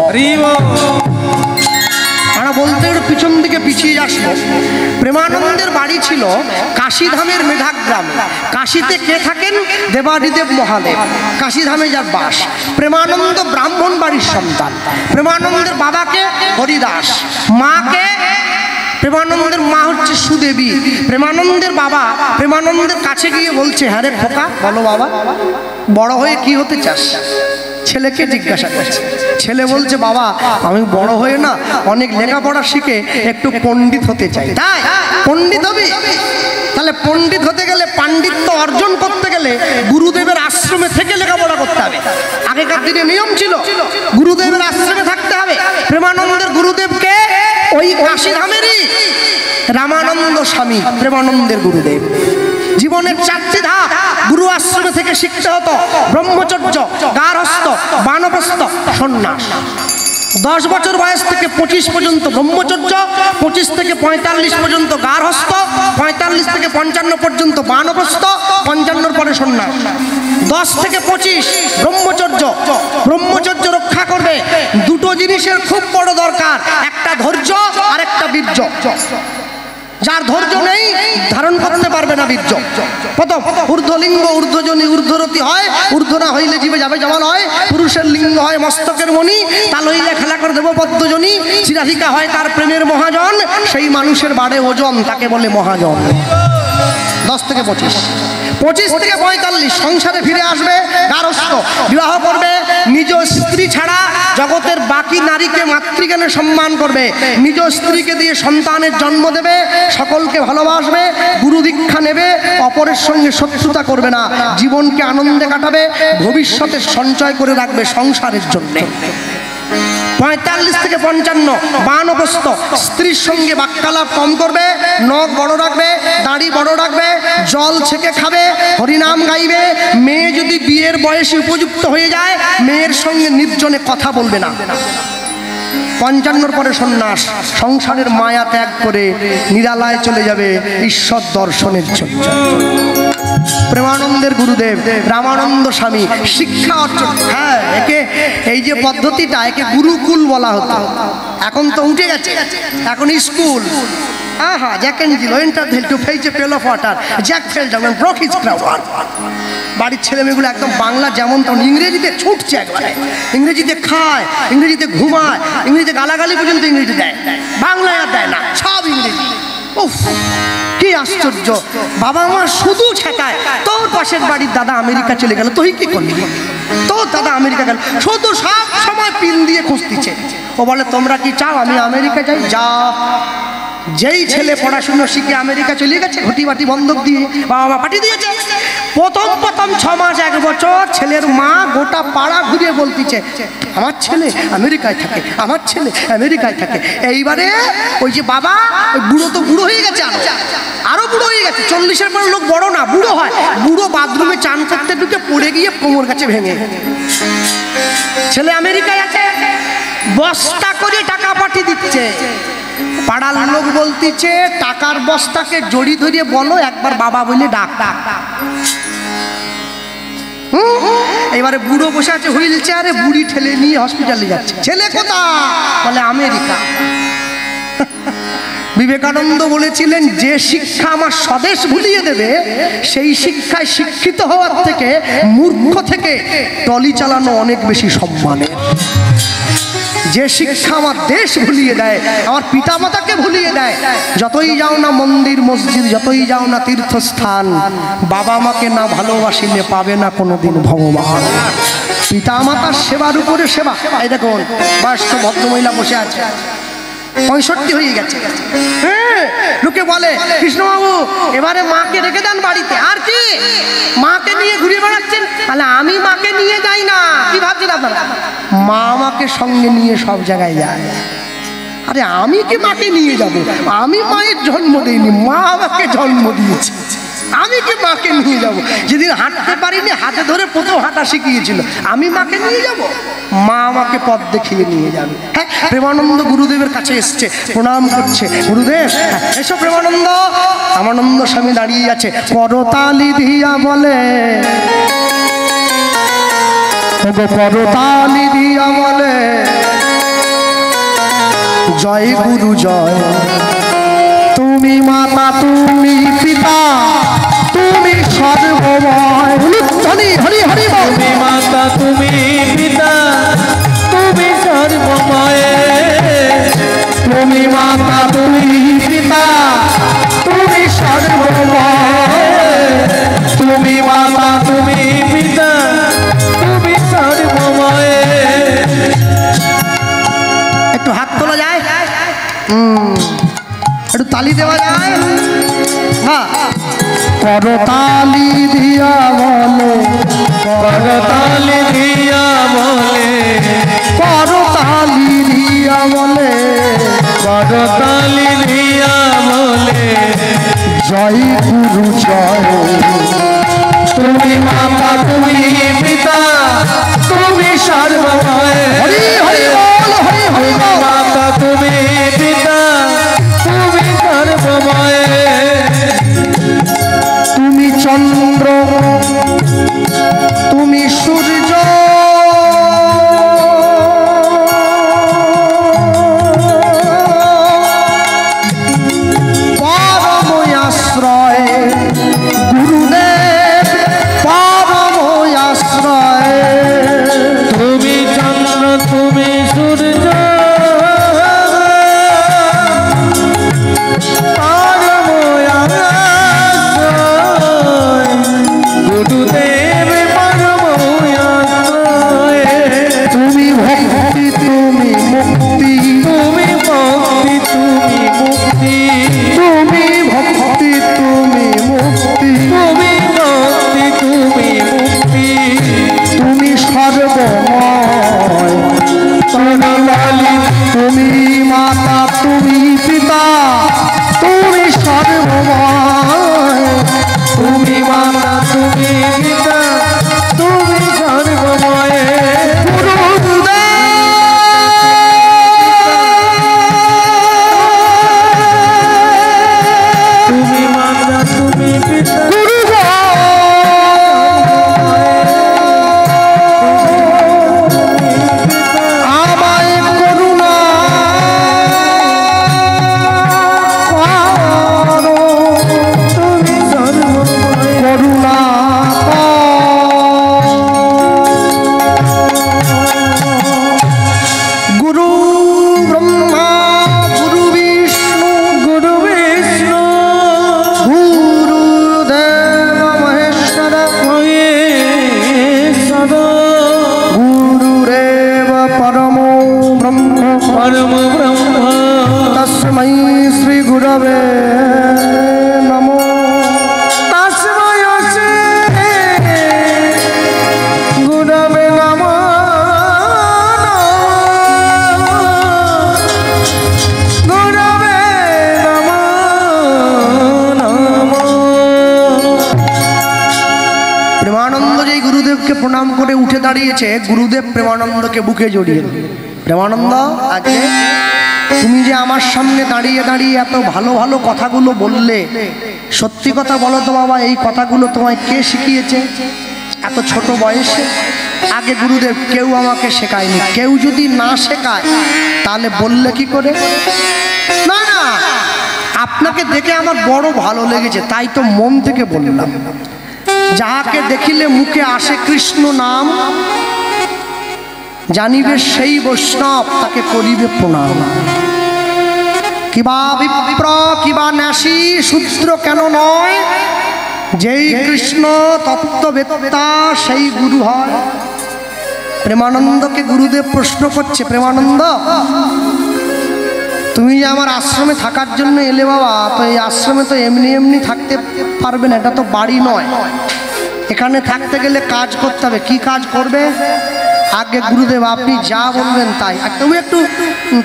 আমরা বলতে পিছন দিকে পিছিয়ে আসবো। প্রেমানন্দের বাড়ি ছিল কাশীধামের মেধাগ্রাম। কাশীতে কে থাকেন? দেবাদিদেব মহাদেব, কাশীধামে যার বাস। প্রেমানন্দ ব্রাহ্মণ বাড়ির সন্তান। প্রেমানন্দের বাবাকে হরিদাস, মাকে প্রেমানন্দের মা হচ্ছে সুদেবী। প্রেমানন্দের বাবা প্রেমানন্দের কাছে গিয়ে বলছে, হ্যাঁ রে খোকা, বলো বাবা, বড় হয়ে কি হতে চাস? ছেলেকে জিজ্ঞাসা করছে। ছেলে বলছে, বাবা আমি বড় হয়ে না অনেক লেখাপড়া শিখে একটু পণ্ডিত হতে চাই। তাই পণ্ডিত হবি? তাহলে পণ্ডিত হতে গেলে, পাণ্ডিত্য অর্জন করতে গেলে গুরুদেবের আশ্রমে থেকে লেখাপড়া করতে হবে। আগেকার দিনে নিয়ম ছিল গুরুদেবের আশ্রমে থাকতে হবে। প্রেমানন্দের গুরুদেবকে ওই কাশীধামেরই রামানন্দ স্বামী প্রেমানন্দের গুরুদেব। জীবনের 4টি ধাপ গুরু আশ্রমে থেকে শিখতে হতো: ব্রহ্মচর্য, গার্হস্থ্য, বানপ্রস্থ, সন্ন্যাস। 10 বছর বয়স থেকে 25 পর্যন্ত ব্রহ্মচর্য, 25 থেকে 45 পর্যন্ত গার্হস্থ, 45 থেকে 55 পর্যন্ত বানপ্রস্থ, 55 পরে সন্ন্যাস। 10 থেকে 25 ব্রহ্মচর্য। ব্রহ্মচর্য রক্ষা করবে দুটো জিনিসের খুব বড় দরকার, একটা ধৈর্য আর একটা বীর্য। যার ধৈর্য নেই ধারণ করতে পারবে না বীর্য। প্রথম ঊর্ধ্বলিঙ্গ ঊর্ধ্বজনী ঊর্ধ্বরতি হয়, ঊর্ধ্ব না হইলে জীবে যাবে জবাল হয়। পুরুষের লিঙ্গ হয় মস্তকের মণি, তা লইলে খেলা করে দেব পদ্মজনী। শিরাধিকা হয় তার প্রেমের মহাজন, সেই মানুষের বাড়ে ওজন, তাকে বলে মহাজন। 10 থেকে 25, 25 থেকে 45 সংসারে ফিরে আসবে, গার্হস্থ্য, বিবাহ করবে। নিজ স্ত্রী ছাড়া জগতের বাকি নারীকে মাতৃজ্ঞানে সম্মান করবে, নিজ স্ত্রীকে দিয়ে সন্তানের জন্ম দেবে, সকলকে ভালোবাসবে, গুরু দীক্ষা নেবে, অপরের সঙ্গে শত্রুতা করবে না, জীবনকে আনন্দে কাটাবে, ভবিষ্যতে সঞ্চয় করে রাখবে সংসারের জন্য। 45 থেকে 55 বানপ্রস্থ, স্ত্রীর সঙ্গে বাক্যালাপ কম করবে, নখ বড় রাখবে, দাড়ি বড় রাখবে, জল ছেঁকে খাবে, হরিনাম গাইবে। মেয়ে যদি বিয়ের বয়সে উপযুক্ত হয়ে যায়, মেয়ের সঙ্গে নির্জনে কথা বলবে না। 55 পরে সন্ন্যাস, সংসারের মায়া ত্যাগ করে নিরালায় চলে যাবে ঈশ্বর দর্শনের জন্য। প্রেমানন্দের গুরুদেব রামানন্দ স্বামী শিক্ষা অর্জন। হ্যাঁ, একে এই যে পদ্ধতিটা, একে গুরুকুল বলা হতো। এখন তো উঠে গেছে, এখন স্কুল। আহা, Jack and Jill, went up hill to fetch a pail of water, Jack fell down and broke his crown. বাড়ির ছেলেমেয়েগুলো একদম বাংলা যেমন তেমন, ইংরেজিতে ছুটছে একবারে। ইংরেজিতে খায়, ইংরেজিতে ঘুমায়, ইংরেজিতে গালাগালি পর্যন্ত ইংরেজি দেয়, বাংলায় আর দেয় না, সব ইংরেজি। উফ, কি আশ্চর্য! বাবা মা শুধু ছেঁকায়, তোর পাশের বাড়ির দাদা আমেরিকা চলে গেল, তুই কি করলি? তোর দাদা আমেরিকা গেল, শুধু সব সময় পিন দিয়ে খুঁজতিছে। ও বলে, তোমরা কি চাও আমি আমেরিকা যাই? যা। যেই ছেলে পড়াশুনো শিখে আমেরিকা চলে গেছে, ঘটি বাটি বন্ধক দিয়ে বাবা মা পাঠিয়ে দিয়েছে। প্রথম 6 মাস 1 বছর ছেলের মা গোটা পাড়া ঘুরে বলতিছে, আমার ছেলে আমেরিকায় থাকে, আমার ছেলে আমেরিকায় থাকে। এইবারে ওই যে বাবা, ওই বুড়ো তো বুড়ো হয়ে গেছে, আরো বুড়ো হয়ে গেছে। 40-এর পর লোক বড় না, বুড়ো হয়। বুড়ো বাথরুমে চান করতে ঢুকে পড়ে গিয়ে কোমর কাছে ভেঙে। ছেলে আমেরিকায় আছে, বস্তা করে টাকা পাঠিয়ে দিচ্ছে। পাড়ার লোক বলতিছে, টাকার বস্তাকে জড়ি ধরিয়ে বলো একবার বাবা বলে ডাক। এবারে বুড়ো বসে আছে হুইল চেয়ারে, বুড়ি ঠেলে নিয়ে হসপিটালে যাচ্ছে। ছেলে কোথায়? বলে আমেরিকা। বিবেকানন্দ বলেছিলেন, যে শিক্ষা আমার স্বদেশ ভুলিয়ে দেবে, সেই শিক্ষায় শিক্ষিত হওয়ার থেকে মূর্খ থেকে টলি চালানো অনেক বেশি সম্মানের। যে শিক্ষা আমার দেশ ভুলিয়ে দেয়, আমার পিতা মাতাকে ভুলিয়ে দেয়। যতই যাও না মন্দির মসজিদ, যতই যাও না তীর্থস্থান, বাবা মাকে না ভালোবাসিলে পাবে না কোনোদিন ভগবান। পিতা মাতার সেবার উপরে সেবা। এই দেখুন বয়স্ক ভদ্রমহিলা বসে আছে, 65 হয়ে গেছে। হ্যাঁ, লোকে বলে কৃষ্ণবাবু এবারে মাকে রেখে দেন বাড়িতে। আর কি মাকে নিয়ে ঘুরে বেড়াচ্ছেন? তাহলে আমি মাকে নিয়ে যাই না। কি ভাবছেন আপনারা? মা আমাকে সঙ্গে নিয়ে সব জায়গায় যায়। আরে আমি কি মাকে নিয়ে যাব? আমি মায়ের জন্ম দিইনি, মা আমাকে জন্ম দিয়েছে। আমি কি মাকে নিয়ে যাব? যেদিন হাঁটতে পারিনি হাতে ধরে প্রথম হাঁটা শিখিয়েছিল, আমি মাকে নিয়ে যাব? মা আমাকে পথ দেখিয়ে নিয়ে যাবে। হ্যাঁ, প্রেমানন্দ গুরুদেবের কাছে এসছে, প্রণাম করছে। গুরুদেব এসো প্রেমানন্দ। রামানন্দ স্বামী দাঁড়িয়ে আছে, করতালি দিয়া বলে, করতালি দিয়া বলে, জয় গুরু জয়। তুমি মাতা, তুমি পিতা, তুমি সর্বময়। হরি হরি হরি বল। তুমি মাতা, তুমি পিতা, তুমি সর্বময়। তুমি মাতা, তুমি পিতা, তুমি সর্বময়। তুমি মাতা, তুমি পিতা, তুমি সর্বময়। একটু হাত তোলা যায়? একটু তালি দেওয়া যায়? হ্যাঁ, করতালি দিয়া বলে, করতালি দিয়া বলে, করতালি দিয়া বলে, করতালি দিয়া বলে, জয় গুরু জয়। তুমি মাতা, তুমি পিতা, তুমি সর্বময়। হরি হরি বল, হরি হরি তুমি বল। মাতা, তুমি পিতা, তুমি সর্বময়। তুমি চন্দ্র, তুমি সূর্য, পরম আশ্রয় গুরুদেব, পরম আশ্রয়। তুমি চন্দ্র, তুমি সূর্য, পরম আশ্রয়। গুরুদেব পরম আশ্রয়। তুমি ভক্তি, তুমি মুক্তি, তুমি ভক্তি, তুমি মুক্তি, তুমি ভক্তি, তুমি মুক্তি, তুমি ভক্তি, তুমি মুক্তি। তুমি সর্বময়। করতালি, তুমি মাতা, তুমি পিতা, তুমি সর্বময়। তুমি মাতা, তুমি পিতা, তুমি সর্বময়। তুমি মাতা, তুমি পিতা, আমায় করুণা করো, তুমি সর্বময়। করুণা করো। গুরু ব্রহ্মা, গুরু বিষ্ণু, গুরু বিষ্ণু, গুরুদেব মহেশ্বর, মহেশ্বর, গুরুরেব পরম ব্রহ্ম, পরম ব্রহ্ম। তস্मै শ্রী গুরবে নমো। তস্मै শ্রী গুরবে নমঃ। গুরবে নমঃ। প্রেমানন্দ যেই গুরুদেবকে প্রণাম করে উঠে দাঁড়িয়েছে, গুরুদেব প্রেমানন্দকে বুকে জড়িয়ে দিল। প্রেমানন্দ, আজকে তুমি যে আমার সামনে দাঁড়িয়ে দাঁড়িয়ে এত ভালো ভালো কথাগুলো বললে, সত্যি কথা বলো তো বাবা, এই কথাগুলো তোমায় কে শিখিয়েছে এত ছোট বয়সে? আগে গুরুদেব কেউ আমাকে শেখায়নি। কেউ যদি না শেখায় তাহলে বললে কি করে? না না, আপনাকে দেখে আমার বড় ভালো লেগেছে, তাই তো মন থেকে বললাম। যাহাকে দেখিলে মুখে আসে কৃষ্ণ নাম, জানিবে সেই বৈষ্ণব তাকে করিবে প্রণাম। কিবা বিপ্র কিবা ন্যাসী শূদ্র কেন নয়, যেই কৃষ্ণ তত্ত্ববেত্তা সেই গুরু হয়। প্রেমানন্দকে গুরুদেব প্রশ্ন করছে, প্রেমানন্দ তুমি যে আমার আশ্রমে থাকার জন্য এলে বাবা, তো এই আশ্রমে তো এমনি এমনি থাকতে পারবে না, এটা তো বাড়ি নয়, এখানে থাকতে গেলে কাজ করতে হবে। কি কাজ করবে? আগে গুরুদেব আপনি যা বলবেন তাই, আর তুমি একটু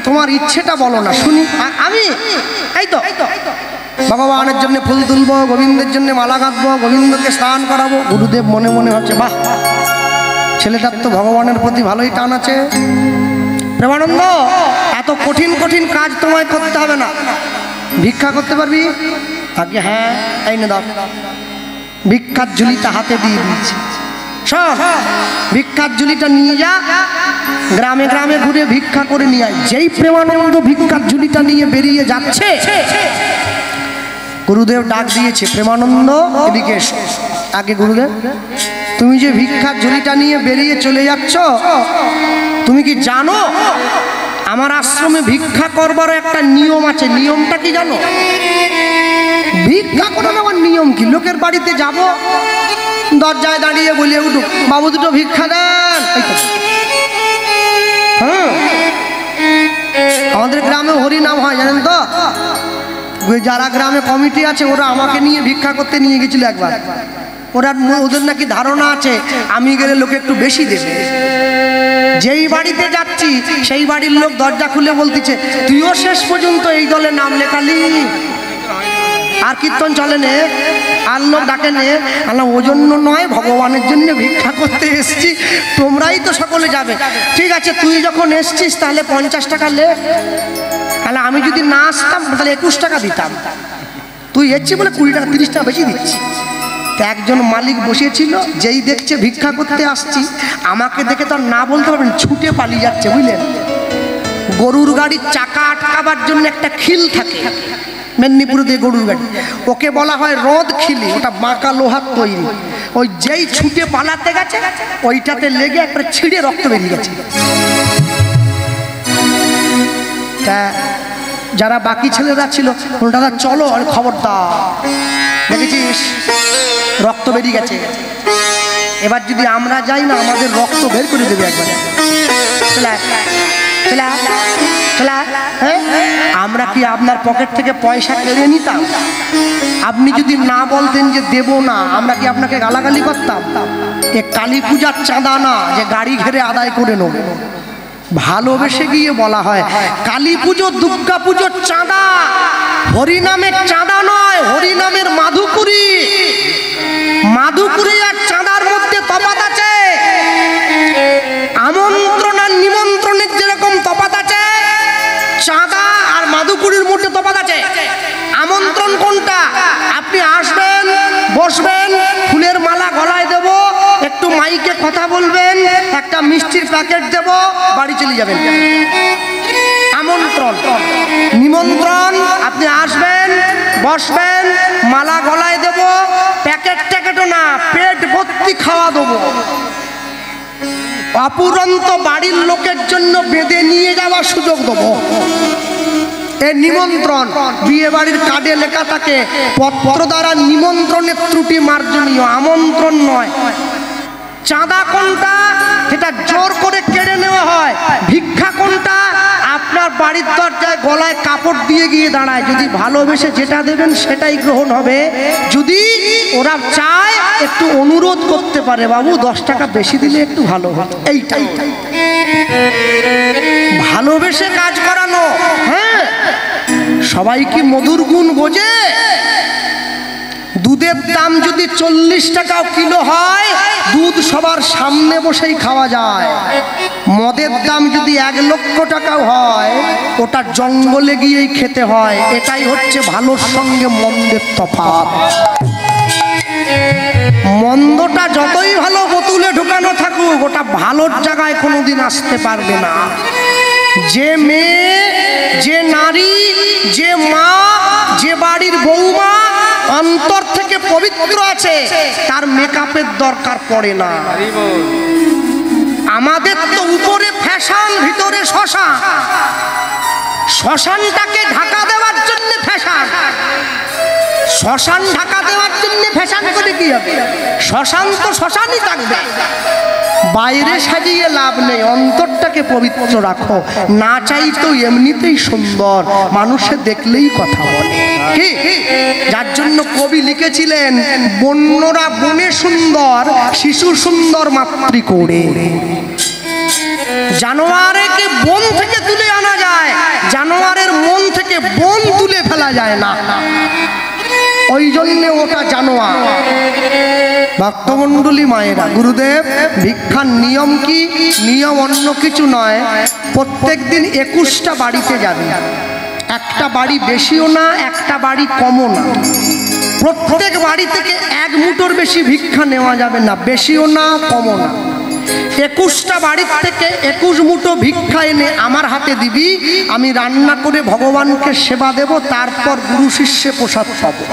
তোমার ইচ্ছেটা বলো না শুনি। আমি এই তো ভগবানের জন্য ফুল তুলবো, গোবিন্দের জন্য মালা গাঁথবো, গোবিন্দকে স্নান করাবো। গুরুদেব মনে মনে হচ্ছে বাহ, ছেলেটার তো ভগবানের প্রতি ভালোই টান আছে। প্রেমানন্দ এত কঠিন কঠিন কাজ তোমায় করতে হবে না, ভিক্ষা করতে পারবি? আগে হ্যাঁ, এই না দাও। ভিক্ষার ঝুলিটা হাতে দিয়ে দিয়েছি, শোন ভিক্ষার ঝুলিটা নিয়ে যা, গ্রামে গ্রামে ঘুরে ভিক্ষা করে নিয়ে আয়। যেই প্রেমানন্দ ভিক্ষার ঝুলিটা নিয়ে বেরিয়ে যাচ্ছে, গুরুদেব ডাক দিয়েছে, প্রেমানন্দ এদিকে এসো। আগে গুরুদেব তুমি যে ভিক্ষার ঝুলিটা নিয়ে বেরিয়ে চলে যাচ্ছ, তুমি কি জানো আমার আশ্রমে ভিক্ষা করবার একটা নিয়ম আছে? নিয়মটা কি জানো? ভিক্ষা করার আমার নিয়ম কি? লোকের বাড়িতে যাব, দরজায় দাঁড়িয়ে বলে উঠো, বাবু দুটো ভিক্ষা দেন। হ্যাঁ, আমাদের গ্রামে হরিনাম হয় জানেন তো, যারা গ্রামে কমিটি আছে ওরা আমাকে নিয়ে ভিক্ষা করতে নিয়ে গেছিল একবার। ওদের নাকি ধারণা আছে আমি গেলে লোকে একটু বেশি দেবে। যেই বাড়িতে যাচ্ছি সেই বাড়ির লোক দরজা খুলে বলতেছে, তুইও শেষ পর্যন্ত এই দলে নাম লেখালি, আর কীর্তন চলে নে, আর লোক ডাকে নে। আল্লাহ ও জন্য নয়, ভগবানের জন্য ভিক্ষা করতে এসছি, তোমরাই তো সকলে যাবে। ঠিক আছে তুই যখন এসছিস তাহলে 50 টাকা লে। তাহলে আমি যদি না আসতাম তাহলে 21 টাকা দিতাম, তুই এসছি বলে 20 টাকা 30 টাকা বেশি দিচ্ছি। একজন মালিক বসেছিল, যেই দেখছে ভিক্ষা করতে আসছি, আমাকে দেখে তো না বলতে পারবেন, ছুটে পালিয়ে যাচ্ছে বুঝলেন। গরুর গাড়ির চাকা আটকাবার জন্য একটা খিল থাকে মেদিনীপুর দিয়ে, গরুর গাড়ি, ওকে বলা হয় রোদ খিলি, ওটা বাঁকা লোহার তৈরি। ওই যেই ছুটে পালাতে গেছে ওইটাতে লেগে একবারে ছিঁড়ে রক্ত বেরিয়ে গেছে। তা যারা বাকি ছেলেরা ছিল দাদা চলো, আর খবরদার, দেখেছিস রক্ত বেরিয়ে গেছে, এবার যদি আমরা যাই না আমাদের রক্ত বের করে দেবে একবারে। আমরা কি আপনার পকেট থেকে পয়সা কেড়ে নিতাম? আপনি যদি না বলতেন যে দেব না, আমরা কি আপনাকে গালাগালি করতাম? এ কালী পূজার চাঁদা না যে গাড়ি ঘেরে আদায় করে নেব। ভালোবেসে গিয়ে বলা হয় কালী পুজো দুর্গা পুজোর চাঁদা, হরিনামের চাঁদা নয়, হরিনামের মাধুকুরি। মাধুকুরি আর চাঁদার মধ্যে তফাৎ আছে। আমন্ত্রণ আর নিমন্ত্রণের যেরকম তফাৎ আছে, চাঁদা আর মাধুকুরির মধ্যে তফাৎ আছে। আমন্ত্রণ কোনটা? আপনি আসবেন, বসবেন, ফুলের মালা গলায় দেব, একটু মাইকে কথা বলবেন, একটা মিষ্টির প্যাকেট দেব, বাড়ি চলে যাবেন। আমন্ত্রণ। নিমন্ত্রণ আপনি আসবেন, বসবেন, মালা গলায় দেব, প্যাকেট ট্যাকেটও না, পেট ভর্তি খাওয়া দেবো। অপুরন্ত বাড়ির লোকের জন্য বেঁধে নিয়ে যাওয়ার সুযোগ দেবো। এ নিমন্ত্রণ। বিয়ে বাড়ির কার্ডে লেখা থাকে পত্র দ্বারা নিমন্ত্রণের ত্রুটি মার্জনীয়, আমন্ত্রণ নয়। চাঁদা কোনটা? সেটা জোর করে কেড়ে নেওয়া হয়। ভিক্ষা কোনটা? আপনার বাড়ির দরজায় গলায় কাপড় দিয়ে গিয়ে দাঁড়ায়, যদি ভালোবেসে যেটা দেবেন সেটাই গ্রহণ হবে। যদি ওরা চায় একটু অনুরোধ করতে পারে, বাবু 10 টাকা বেশি দিলে একটু ভালো হয়, এইটাই ভালোবেসে কাজ করানো। হ্যাঁ, সবাই কি মধুর গুণ বোঝে? দুধের দাম যদি 40 টাকা কিলো হয়, দুধ সবার সামনে বসেই খাওয়া যায়। মদের দাম যদি 1 লক্ষ টাকাও হয়, ওটা জঙ্গলে গিয়েই খেতে হয়। এটাই হচ্ছে ভালোর সঙ্গে মন্দের তফাৎ। মন্দটা যতই ভালো বোতলে ঢুকানো থাকুক, ওটা ভালোর জায়গায় কোনোদিন আসতে পারবে না। যে মেয়ে, যে নারী, যে মা, যে বাড়ির বৌমা অন্তর থেকে পবিত্র আছে, তার মেকআপের দরকার পড়ে না। আমাদের তো উপরে ফ্যাশন, ভিতরে শ্মশান। শ্মশানটাকে ঢাকা দেওয়ার জন্য ফ্যাশন, শ্মশান ঢাকা দেওয়ার জন্য ফ্যাশন করে কি হবে? শ্মশান তো শ্মশানই থাকবে। বাইরে সাজিয়ে লাভ নেই, অন্তরটাকে পবিত্র রাখো। না চাই তো এমনিতেই সুন্দর, মানুষে দেখলেই কথা বলে কি। যার জন্য কবি লিখেছিলেন, বন্যরা বনে সুন্দর, শিশু সুন্দর মাতৃ করে। জানোয়ারকে বন থেকে তুলে আনা যায়, জানোয়ারের মন থেকে বন তুলে ফেলা যায় না, ওই জন্য ওটা জানোয়ার। ভক্তমণ্ডলী মায়েরা, গুরুদেব ভিক্ষার নিয়ম কি? নিয়ম অন্য কিছু নয়, প্রত্যেক দিন 21টা বাড়িতে যাবে। একটা বাড়ি বেশিও না, একটা বাড়ি কমও না। প্রত্যেক বাড়ি থেকে 1 মুঠোর বেশি ভিক্ষা নেওয়া যাবে না, বেশিও না কমও না। 21টা বাড়ির থেকে 21 মুঠো ভিক্ষা এনে আমার হাতে দিবি, আমি রান্না করে ভগবানকে সেবা দেব, তারপর গুরু শিষ্যে প্রসাদ পাবো।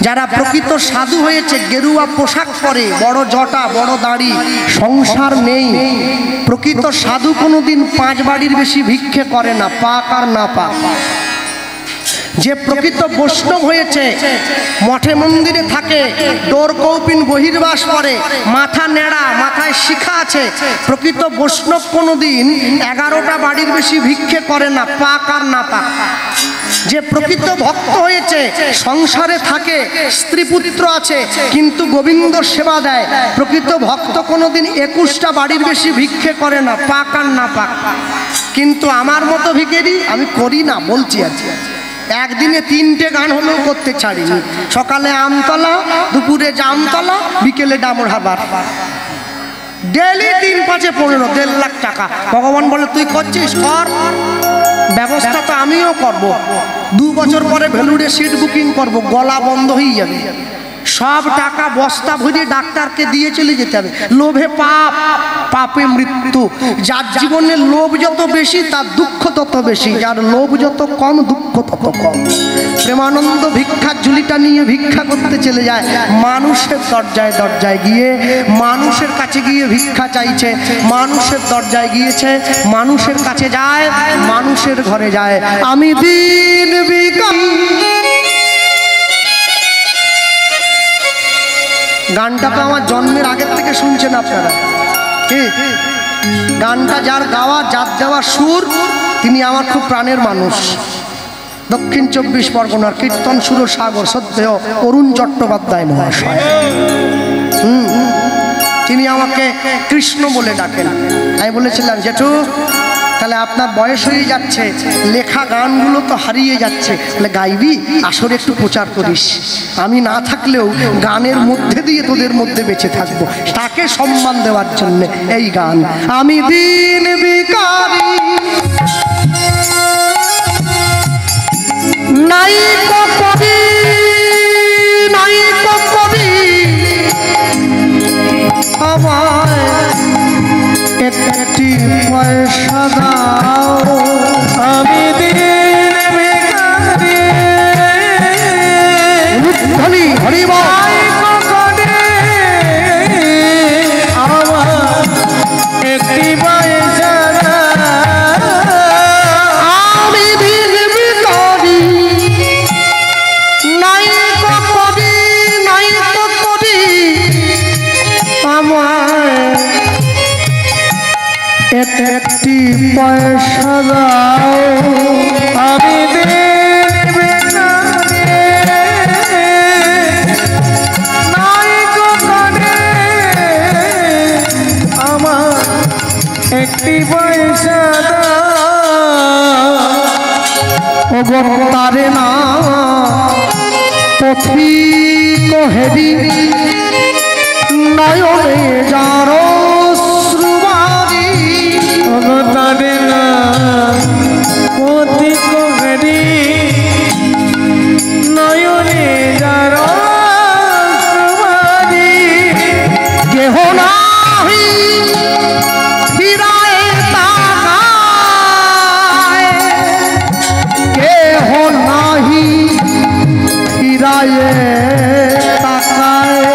যারা প্রকৃত সাধু হয়েছে, গেরুয়া পোশাক পরে, বড় জটা, বড় দাড়ি, সংসার নেই। প্রকৃত সাধু কোনোদিন 5 বাড়ির বেশি ভিক্ষে করে না, পাক আর না পাক। যে প্রকৃত বৈষ্ণব হয়েছে, মঠে মন্দিরে থাকে, ডোর কৌপিন বহির্বাস করে, মাথা নেড়া, মাথায় শিখা আছে, প্রকৃত বৈষ্ণব কোনোদিন 11টা বাড়ির বেশি ভিক্ষে করে না, পাক আর না পাক। যে প্রকৃত ভক্ত হয়েছে, সংসারে থাকে, স্ত্রী পুত্র আছে, কিন্তু গোবিন্দ সেবা দেয়, প্রকৃত ভক্ত কোনোদিন 21টা বাড়ির বেশি ভিক্ষে করে না, পাক আর না পাক। কিন্তু আমার মতো ভিখারি আমি করি না, বলছি আছি। একদিনে 3টে গান হলেও করতে ছাড়িনি। সকালে আমতলা, দুপুরে জামতলা, বিকেলে ডামর হাবার। ডেলি 3 5 15, 1.5 লাখ টাকা। ভগবান বলে তুই করছিস, কর। ব্যবস্থা তো আমিও করব। 2 বছর পরে ভেলুরে সিট বুকিং করব, গলা বন্ধ হয়ে যাবে। সব টাকা বস্তা ভরে ডাক্তারকে দিয়ে চলে যেতে হবে। লোভে পাপ, পাপে মৃত্যু। যার জীবনে লোভ যত বেশি, তার দুঃখ তত বেশি। যার লোভ যত কম, দুঃখ তত কম। প্রেমানন্দ ভিক্ষার ঝুলিটা নিয়ে ভিক্ষা করতে চলে যায়, মানুষের দরজায় দরজায় গিয়ে, মানুষের কাছে গিয়ে ভিক্ষা চাইছে। মানুষের দরজায় গিয়েছে, মানুষের কাছে যায়, মানুষের ঘরে যায়। আমি দিন ভিখারি। গানটা তো আমার জন্মের আগের থেকে শুনছেন আপনারা। গানটা যার গাওয়া, যার দেওয়া সুর, তিনি আমার খুব প্রাণের মানুষ। দক্ষিণ 24 পরগনার কীর্তন সুর সাগর শ্রদ্ধেয় অরুণ চট্টোপাধ্যায় মহাশয়। তিনি আমাকে কৃষ্ণ বলে ডাকেন। আমি বলেছিলাম, জেঠু তাহলে আপনার বয়স হয়ে যাচ্ছে, লেখা গানগুলো তো হারিয়ে যাচ্ছে, তাহলে গাইবি, আসরে একটু প্রচার করিস। আমি না থাকলেও গানের মধ্যে দিয়ে তোদের মধ্যে বেঁচে থাকবো, তাকে সম্মান দেওয়ার জন্য এই গান। আমি দিন ভিখারি, নাই তো কবি, নাই তো কবি, আমায় একটি পয়সা দাও। আমি দিন ভিখারি, হরি হরি বল। আমার একটি পয়সা দাও। আমি দিন ভিখারি, নাই তো কবি, নাই তো কবি, আমার একটি পয়সা দাও। আমি দিন ভিখারি, নাই তো কবি, আমার একটি পয়সা দাও। ও তারে না পথিক হেরি, নয়নে যার শ্রুবারি। ও তারে না পথিক হেরি, নয়নে যার শ্রুবারি। কেহ নাহি ফিরায় তাকায়, কেহ নাহি ফিরায় তাকায়।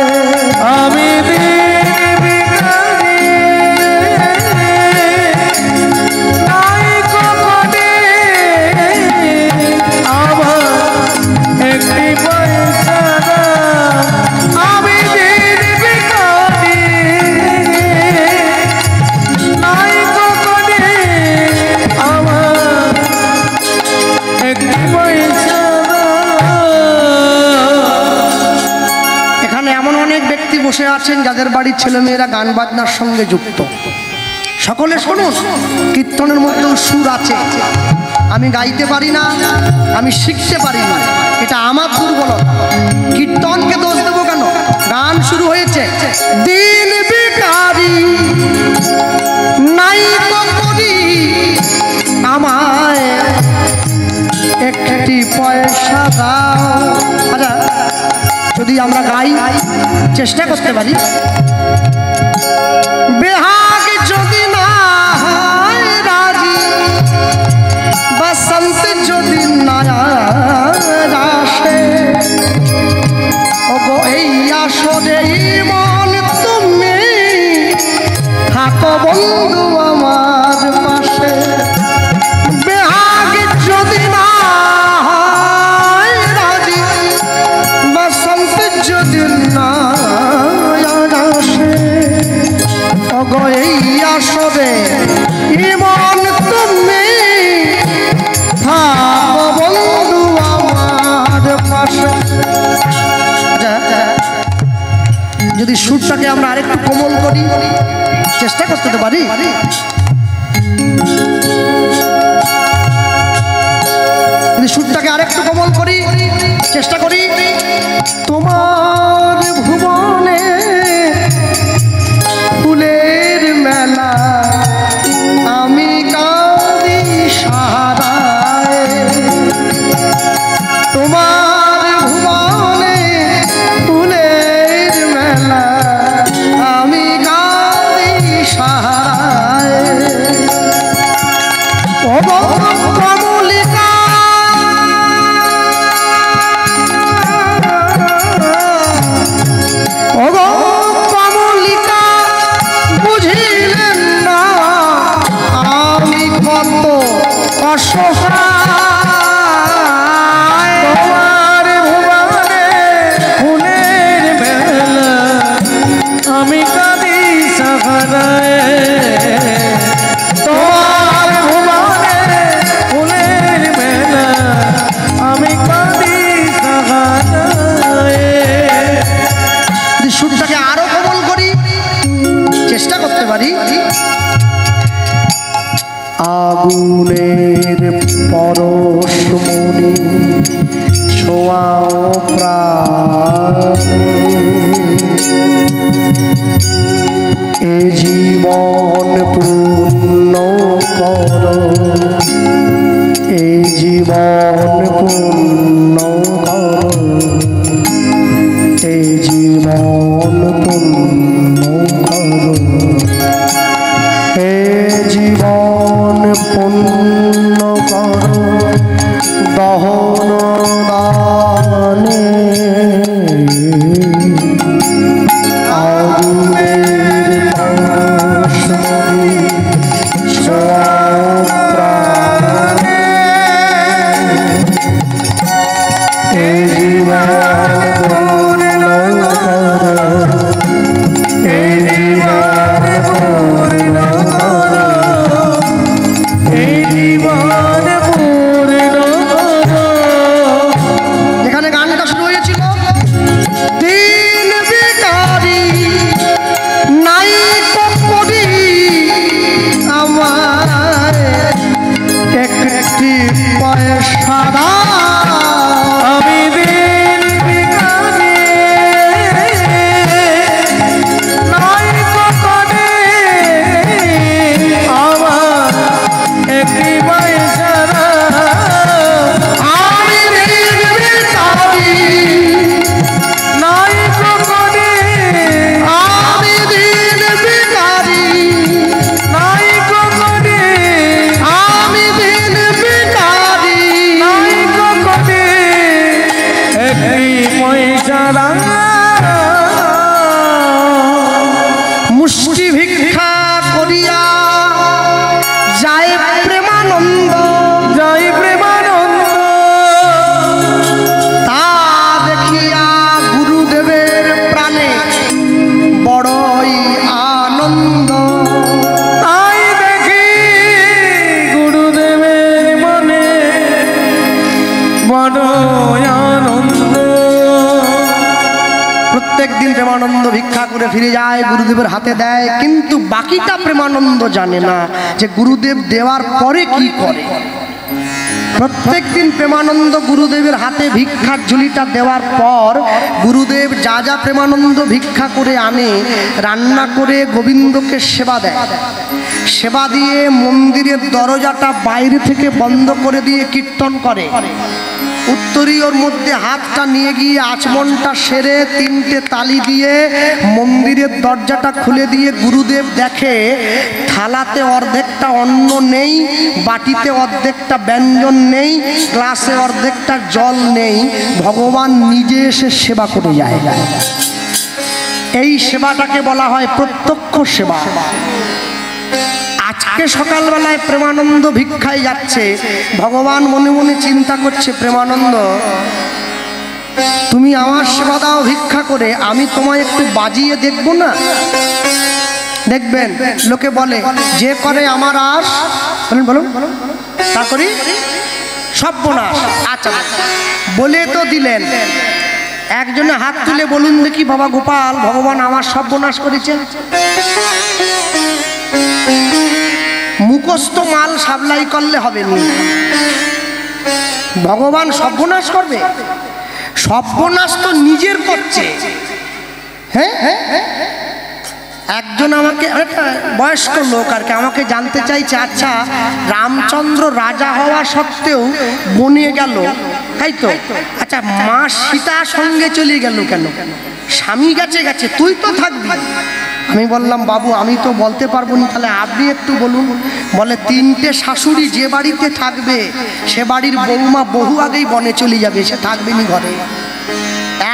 বসে আছেন যাদের বাড়ির ছেলেমেয়েরা গান বাজনার সঙ্গে যুক্ত, সকলে শুনুন, কীর্তনের মধ্যেও সুর আছে। আমি গাইতে পারি না, আমি শিখতে পারি না, এটা আমার দুর্বলতা। কীর্তনকে দোষ দেবো কেন? গান শুরু হয়েছে, দিন ভিখারি নাই তো করি আমায় একটি পয়সা দাও। আচ্ছা, যদি আমরা গাই, চেষ্টা করতে পারি, বেহাগ যদি না হয় রাজি, বসন্ত যদি না আসে, ওগো এই আসরে মন তুমি থাকো বন্ধু আমার পাশে। বেহাগ যদি না হয় রাজি, বসন্ত যদি না আসে, ওগো এই আসরে মন তুমি থাকো বন্ধু আমার পাশে। যদি সুরটাকে আমরা আরেকটু কোমল করি, চেষ্টা করতে তো পারি, যদি সুরটাকে আরেকটু কোমল করি, চেষ্টা করি, তোমার ভুবনে ফুলের মেলা আমি কাঁদি সারায়, তোমার ভুবনে ফুলের মেলা আমি কাঁদি সারায়, ও কমলিকা বুঝিলেন না আমি কত অসহায়, তোমার ভুবনে ফুলের মেলা আমি কাঁদি সাহারায়, তোমার ভুবনে ফুলের মেলা আমি কাঁদি সাহারায়। সুরটাকে আরো কোমল করি, চেষ্টা করতে পারি, আগুনের পরশমণি ছোঁয়াও প্রাণে, এ জীবন পূর্ণ কর, এ জীবন পূর্ণ কর, এ জীবন পূর্ণ কর, হে জীবন পূর্ণ কর দহন দানে, আগুনের পরশমণি ছোঁয়াও প্রাণে, হে জীবন পূর্ণ কর, হে জীবন পূর্ণ কর, হে জীবন পূর্ণ কর। যেখানে গানটা শুরু হয়েছিল, দিন ভিখারি নাই তো করি আমার একটি পয়সা দাও, আমি দিন ভিখারি নাই তো করি আমার একটি পয়সা দাও, আমি দিন ভিখারি নাই তো করি, আমি দিন ভিখারি নাই তো করি, আমি দিন ভিখারি নাই তো করি একটি পয়সা দাও। মুষ্টি ভিক্ষা করিয়া যায় প্রেমানন্দ, যায় প্রেমানন্দ, তা দেখিয়া গুরুদেবের প্রাণে বড়ই আনন্দ, তাই দেখি গুরুদেবের মনে বড় আনন্দ। প্রত্যেক দিন প্রেমানন্দ ভিক্ষা করে ফিরে যায়, গুরুদেবের হাতে দেয়, কিন্তু বাকিটা প্রেমানন্দ জানে না যে গুরুদেব দেওয়ার পরে কি করে। প্রত্যেক দিন প্রেমানন্দ গুরুদেবের হাতে ভিক্ষার ঝুলিটা দেওয়ার পর গুরুদেব যা যা প্রেমানন্দ ভিক্ষা করে আনে রান্না করে গোবিন্দকে সেবা দেয়। সেবা দিয়ে মন্দিরের দরজাটা বাইরে থেকে বন্ধ করে দিয়ে কীর্তন করে। উত্তরীয়র মধ্যে হাতটা নিয়ে গিয়ে আচমনটা সেরে 3টে তালি দিয়ে মন্দিরের দরজাটা খুলে দিয়ে গুরুদেব দেখে থালাতে অর্ধেকটা অন্ন নেই, বাটিতে অর্ধেকটা ব্যঞ্জন নেই, গ্লাসে অর্ধেকটা জল নেই। ভগবান নিজে এসে সেবা করে যায়। এই সেবাটাকে বলা হয় প্রত্যক্ষ সেবা। আজকে সকালবেলায় প্রেমানন্দ ভিক্ষায় যাচ্ছে, ভগবান মনে মনে চিন্তা করছে, প্রেমানন্দ তুমি আমার সেবা দাও ভিক্ষা করে, আমি তোমায় একটু বাজিয়ে দেখব না? দেখবেন লোকে বলে যে করে আমার আশ, বলুন বলুন তা করি সর্বনাশ। আচ্ছা বলে তো দিলেন, একজনে হাত তুলে বলুন দেখি বাবা গোপাল ভগবান আমার সর্বনাশ করেছে। মুখস্থ মাল সাবলাই করলে হবে না, ভগবান সর্বনাশ করবে? সর্বনাশ তো নিজের করছে। হ্যাঁ একজন আমাকে, বয়স্ক লোক আর কি, আমাকে জানতে চাইছে, আচ্ছা রামচন্দ্র রাজা হওয়া সত্ত্বেও বনে গেল, তাই তো? আচ্ছা মা সীতা সঙ্গে চলে গেল কেন? স্বামী গেছে গেছে, তুই তো থাকবি। আমি বললাম বাবু আমি তো বলতে পারবো না, তাহলে আপনি একটু বলুন। বলে 3টে শাশুড়ি যে বাড়িতে থাকবে সে বাড়ির বৌমা বহু আগেই বনে চলে যাবে, সে থাকবে নি ঘরে।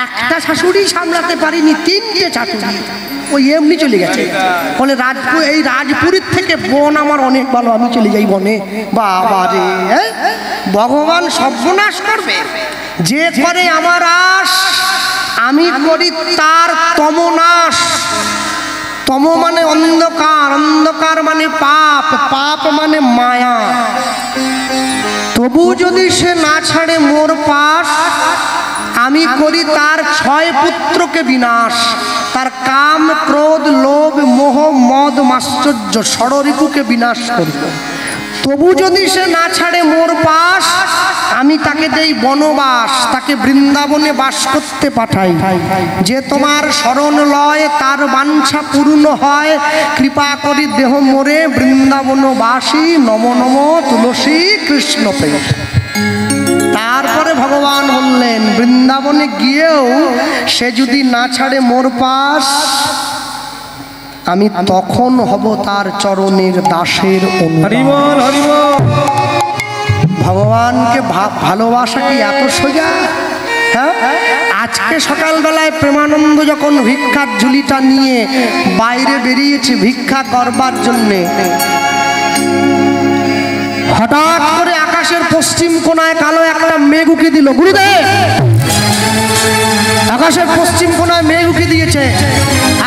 একটা শাশুড়ি সামলাতে পারিনি, 3টে শাশুড়ি ওই এমনি চলে গেছে। বলে এই রাজপুরীর থেকে বন আমার অনেক ভালো, আমি চলে যাই বনে। বাবা রে, ভগবান সর্বনাশ করবে? যে করে আমার আশ আমি করি তার তমনাশ। তম মানে অন্ধকার, অন্ধকার মানে পাপ, পাপ মানে মায়া। তবু যদি সে না ছাড়ে মোর পাশ, আমি করি তার 6 পুত্রকে বিনাশ। তার কাম ক্রোধ লোভ মোহ মদ মাশ্চর্য ষড়রিপুকে বিনাশ করি। তবু যদি সে না ছাড়ে মোর পাশ, আমি তাকে দেই বনবাস, তাকে বৃন্দাবনে বাস করতে পাঠাই। যে তোমার শরণ লয় তার বাঞ্ছা পূর্ণ হয়, কৃপা করি দেহ মোরে বৃন্দাবনবাসী, নম নম তুলসী কৃষ্ণ প্রেম। তারপরে ভগবান বললেন বৃন্দাবনে গিয়েও সে যদি না ছাড়ে মোর পাশ, আমি তখন হব তার চরণের দাসের অনুরাগী। ভগবানকে ভালোবাসা কি এত সোজা? হ্যাঁ, আজকে সকালবেলায় প্রেমানন্দ যখন ভিক্ষার ঝুলিটা নিয়ে বাইরে বেরিয়েছে ভিক্ষা করবার জন্যে, হঠাৎ করে আকাশের পশ্চিম কোণায় কালো একটা মেঘ উঁকি দিল। গুরুদেব, আকাশের পশ্চিম কোণায় মেঘ উঁকি দিয়েছে।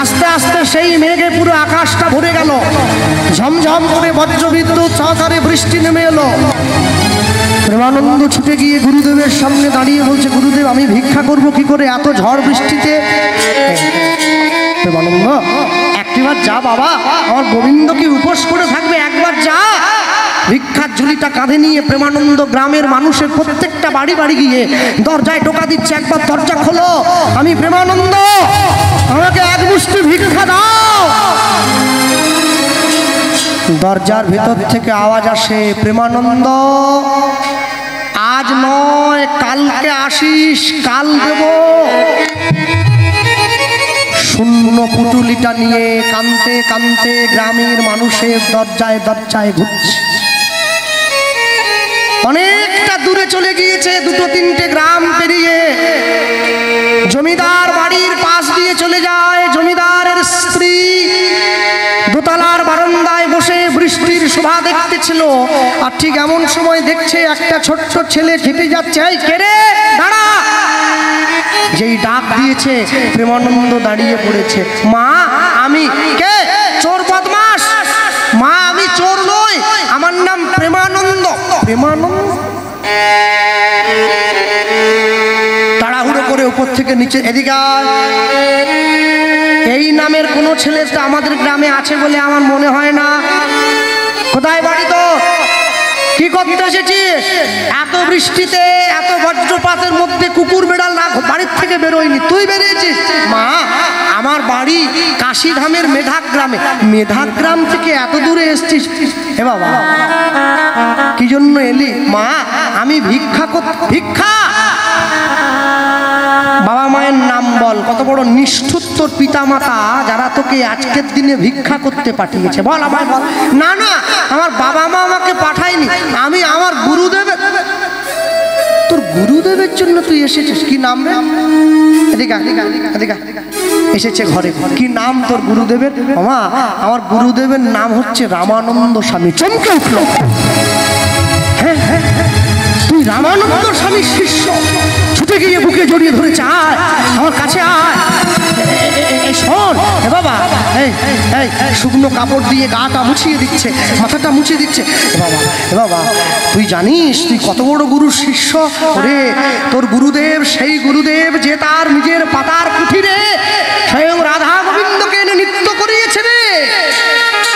আস্তে আস্তে সেই মেঘে পুরো আকাশটা ভরে গেল, ঝমঝম করে বজ্রবিদ্যুৎ সহকারে বৃষ্টি নেমে এলো। প্রেমানন্দ ছুটে গিয়ে গুরুদেবের সামনে দাঁড়িয়ে বলছে, গুরুদেব আমি ভিক্ষা করব কি করে এত ঝড় বৃষ্টিতে? প্রেমানন্দ একবার যা বাবা, আমার গোবিন্দ কি উপোস করে থাকবে? একবার যা। ভিক্ষার ঝুলিটা কাঁধে নিয়ে প্রেমানন্দ গ্রামের মানুষের প্রত্যেকটা বাড়ি বাড়ি গিয়ে দরজায় টোকা দিচ্ছে, একবার দরজা খোলো, আমি প্রেমানন্দ, আমাকে এক মুষ্টি ভিক্ষা দাও। দরজার ভেতর থেকে আওয়াজ আসে, প্রেমানন্দ আজ নয় কালকে আসিস, কাল দেব। শূন্য পুটুলিটা নিয়ে কাঁদতে কাঁদতে গ্রামের মানুষের দরজায় দরজায় ঘুরছে। অনেকটা দূরে চলে গিয়েছে, 2-3টে গ্রাম পেরিয়ে জমিদার বাড়ির পাশ দিয়ে চলে যায়। জমিদারের স্ত্রী দোতলার বারান্দায় বসে বৃষ্টির শোভা দেখতেছিল, আর ঠিক এমন সময় দেখছে একটা ছোট্ট ছেলে হেঁটে যাচ্ছে। এই কে রে, দাঁড়া। যেই ডাক দিয়েছে প্রেমানন্দ দাঁড়িয়ে পড়েছে। মা আমি। কে? চোর বদমাস। মা আমি চোর নই, আমার নাম প্রেমানন্দ। প্রেমানন্দ? তাড়াহুড়ো করে ওপর থেকে নিচে, এদিকে আয়। এই নামের কোনো ছেলে তো আমাদের গ্রামে আছে বলে আমার মনে হয় না। কোথায় বাড়ি তো? কি করতে এসেছিস? এত বৃষ্টিতে এত বজ্রপাতের মধ্যে কুকুর বেড়াল না বাড়ির থেকে বেরোয়নি, তুই বেরিয়েছিস? মা, আমার বাড়ি কাশিধামের মেধাগ্রামে। মেধাগ্রাম থেকে এত দূরে এসেছিস? হে বাবা, কি জন্য এলি? মা, আমি ভিক্ষা ভিক্ষা। বাবা মায়ের নাম বল। কত বড় নিষ্ঠুর তোর পিতা মাতা যারা তোকে আজকের দিনে ভিক্ষা করতে পাঠিয়েছে, বল আমায় বল। না না, আমার বাবা মা আমাকে পাঠায়নি, আমি আমার গুরুদেবের। তোর গুরুদেবের জন্য তুই এসেছিস? কি নাম রে? এদিকে এদিকে এসেছে ঘরে। কি নাম তোর গুরুদেবের? মামা, আমার গুরুদেবের নাম হচ্ছে রামানন্দ স্বামী। চমকে উঠলো। হ্যাঁ হ্যাঁ, তুই রামানন্দ স্বামীর শিষ্য? ছুটে গিয়ে বুকে জড়িয়ে ধরেছে, আয় আমার কাছে আয়। শোন এ বাবা, এই এই শুকনো কাপড় দিয়ে গাটা মুছিয়ে দিচ্ছে, মাথাটা মুছিয়ে দিচ্ছে। এ বাবা, তুই জানিস তুই কত বড় গুরুর শিষ্য? ওরে, তোর গুরুদেব সেই গুরুদেব যে তার নিজের পাতার কুঠিরে স্বয়ং রাধা গোবিন্দকে এনে নৃত্য করিয়েছে রে।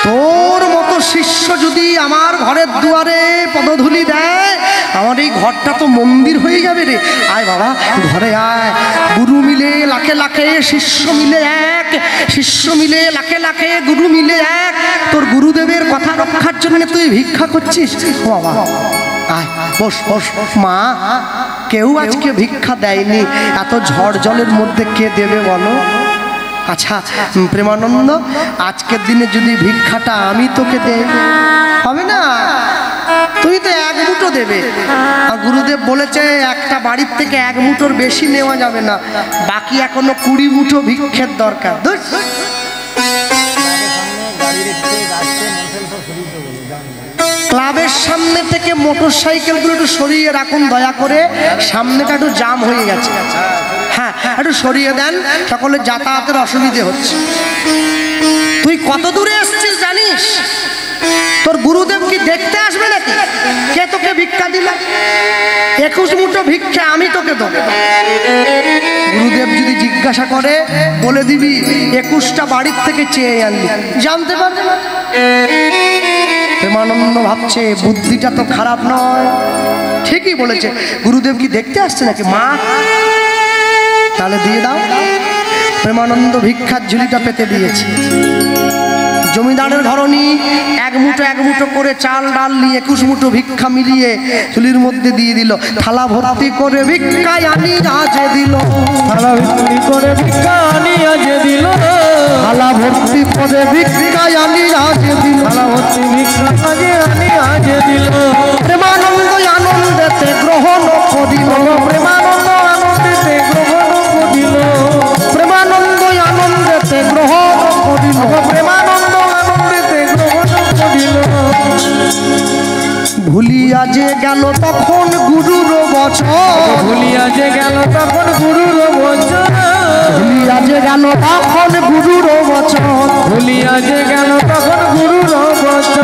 তোর মতো শিষ্য যদি আমার ঘরের দুয়ারে পদধূলি দেয়, আমার এই ঘরটা তো মন্দির হয়ে যাবে রে। আয় বাবা, ঘরে আয়। গুরু মিলে লাখে লাখে, শিষ্য মিলে এক, শিষ্য মিলে লাখে লাখে, গুরু মিলে এক। তোর গুরুদেবের কথা রক্ষার জন্য তুই ভিক্ষা করছিস? বাবা আয়, বস বস। মা, কেউ আজকে ভিক্ষা দেয়নি, এত ঝড় জলের মধ্যে কে দেবে বলো? আচ্ছা প্রেমানন্দ, আজকের দিনে যদি ভিক্ষাটা আমি তোকে দেই, হবে না? তুই তো এক মুঠো দেবে। গুরুদেব বলেছে একটা বাড়ির থেকে এক মুঠোর বেশি নেওয়া যাবে না, বাকি এখনো 20 মুঠো ভিক্ষের দরকার। ক্লাবের সামনে থেকে মোটর সাইকেলগুলো একটু সরিয়ে রাখুন দয়া করে, সামনেটা একটু জাম হয়ে গেছে। হ্যাঁ, একটু সরিয়ে দেন, সকলের যাতায়াতের অসুবিধে হচ্ছে। তুই কত দূরে এসছিস জানিস? তোর গুরুদেব কি দেখতে আসবে নাকি? কে তোকে ভিক্ষা দিল? 21 মুঠো ভিক্ষা আমি তোকে দেবো। গুরুদেব যদি জিজ্ঞাসা করে, বলে দিবি 21টা বাড়ির থেকে চেয়ে আনলি, জানতে পারবে না। প্রেমানন্দ ভাবছে বুদ্ধিটা তো খারাপ নয়, ঠিকই বলেছে। গুরুদেব কি দেখতে আসছে নাকি? মা, তাহলে দিয়ে দাও। প্রেমানন্দ ভিক্ষার ঝুলিটা পেতে দিয়েছে। জমিদারের ধরনী এক মুঠো করে চাল ডাল নিয়ে 21 মুঠো ভিক্ষা মিলিয়ে চুলির মধ্যে দিয়ে দিল। থালা ভর্তি করে ভিক্ষা আনি আজে দিল, থালা ভর্তি করে ভিক্ষা আনি আজে দিল, থালা ভর্তি করে ভিক্ষা আনি আজে দিল, থালা ভর্তি ভিক্ষা আনি আজে দিল। প্রেমানন্দ আনন্দেতে গ্রহণ করিল, প্রেমানন্দ আনন্দেতে গ্রহণ করিল, প্রেমানন্দ আনন্দেতে গ্রহণ করিল, প্রেমানন্দ আনন্দেতে গ্রহণ করিল। ভুলিয়া যে গেল তখন গুরুর বচন, ভুলিয়া যে গেল তখন গুরুর বচন, ভুলিয়া যে গেল তখন গুরুর বচন, ভুলিয়া যে গেল তখন গুরুর বচন।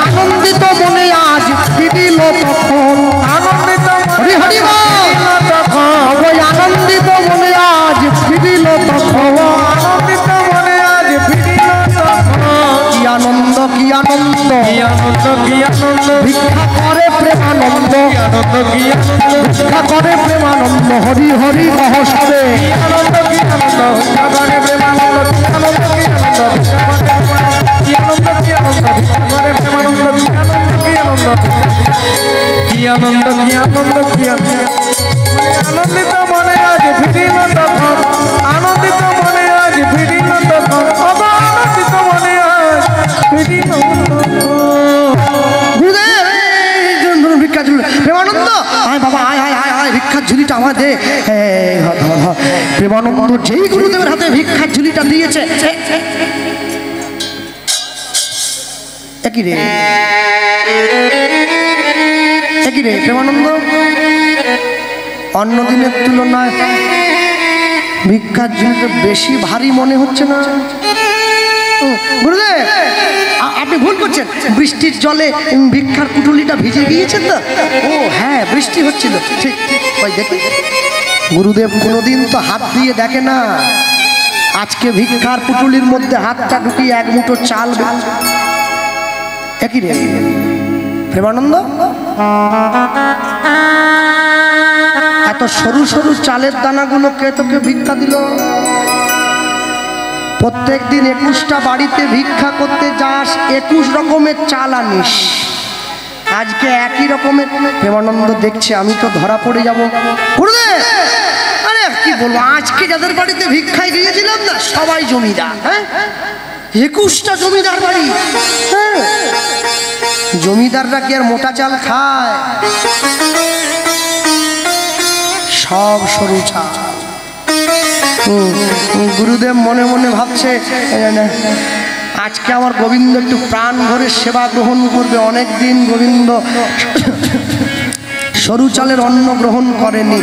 আনন্দিত মনে আজ ফিরিল তখন, আনন্দিত হরি হরি বল। তখন, ওই আনন্দিত মনে আজ ফিরিল তখন, আনন্দিত মনে আজ ফিরিল তখন। কি আনন্দ, কি আনন্দ, কি আনন্দ, কি আনন্দ, ভিক্ষা করে প্রেমানন্দ, কি আনন্দ, কি আনন্দ, ভিক্ষা করে প্রেমানন্দ, হরি হরি কহ সবে। কি আনন্দ, কি আনন্দ, ভিক্ষা করে প্রেমানন্দ, কি আনন্দ, কি আনন্দ, ভিক্ষা করে প্রেমানন্দ, কি আনন্দ, কি আনন্দ, ভিক্ষা করে প্রেমানন্দ, কি আনন্দ, কি আনন্দ, কি আনন্দ, কি আনন্দ, কি আনন্দ। আনন্দিত মনে আজ ফিরিল তখন, আনন্দিত মনে আজ ফিরিল তখন, আনন্দিত মনে আজ ফিরিল তখন। গুরুদেব, ভিক্ষা ঝুলি, প্রেমানন্দ আয় বাবা, আয় আয় আয় আয়, ভিক্ষার ঝুলিটা আমার দে। প্রেমানন্দ যেই গুরুদেবের হাতে ভিক্ষার ঝুলিটা দিয়েছে, একই রে একই রে প্রেমানন্দ, অন্য দিনের তুলনায় ভিক্ষার ঝুলিটা বেশি ভারী মনে হচ্ছে না? গুরুদেব, আপনি ভুল করছেন, বৃষ্টির জলে ভিক্ষার কুটুলিটা ভিজে গিয়েছেন তো। ও হ্যাঁ, বৃষ্টি হচ্ছিল, ঠিক ঠিক। ওই দেখি গুরুদেব কোনোদিন তো হাত দিয়ে দেখে না, আজকে ভিক্ষার পুটুলির মধ্যে হাতটা ঢুকিয়ে এক মুঠো চাল একই রে প্রেমানন্দ, এত সরু সরু চালের দানাগুলো কে তোকে ভিক্ষা দিল? প্রত্যেক দিন 21টা বাড়িতে ভিক্ষা করতে যাস, 21 রকমের চাল আনিস, আজকে একই রকমের। প্রেমানন্দ দেখছে আমি তো ধরা পড়ে যাব। গুরুদেব আরে কি বলবো, আজকে যাদের বাড়িতে ভিক্ষায় গিয়েছিলাম না সবাই জমিদার। হ্যাঁ 21টা জমিদার বাড়ি। হ্যাঁ জমিদাররা কি আর মোটা চাল খায়? সব সরু চাল। গুরুদেব মনে মনে ভাবছে আজকে আমার গোবিন্দ একটু প্রাণ ভরে সেবা গ্রহণ করবে। অনেক দিন গোবিন্দ সরু চালের অন্ন গ্রহণ করেনি,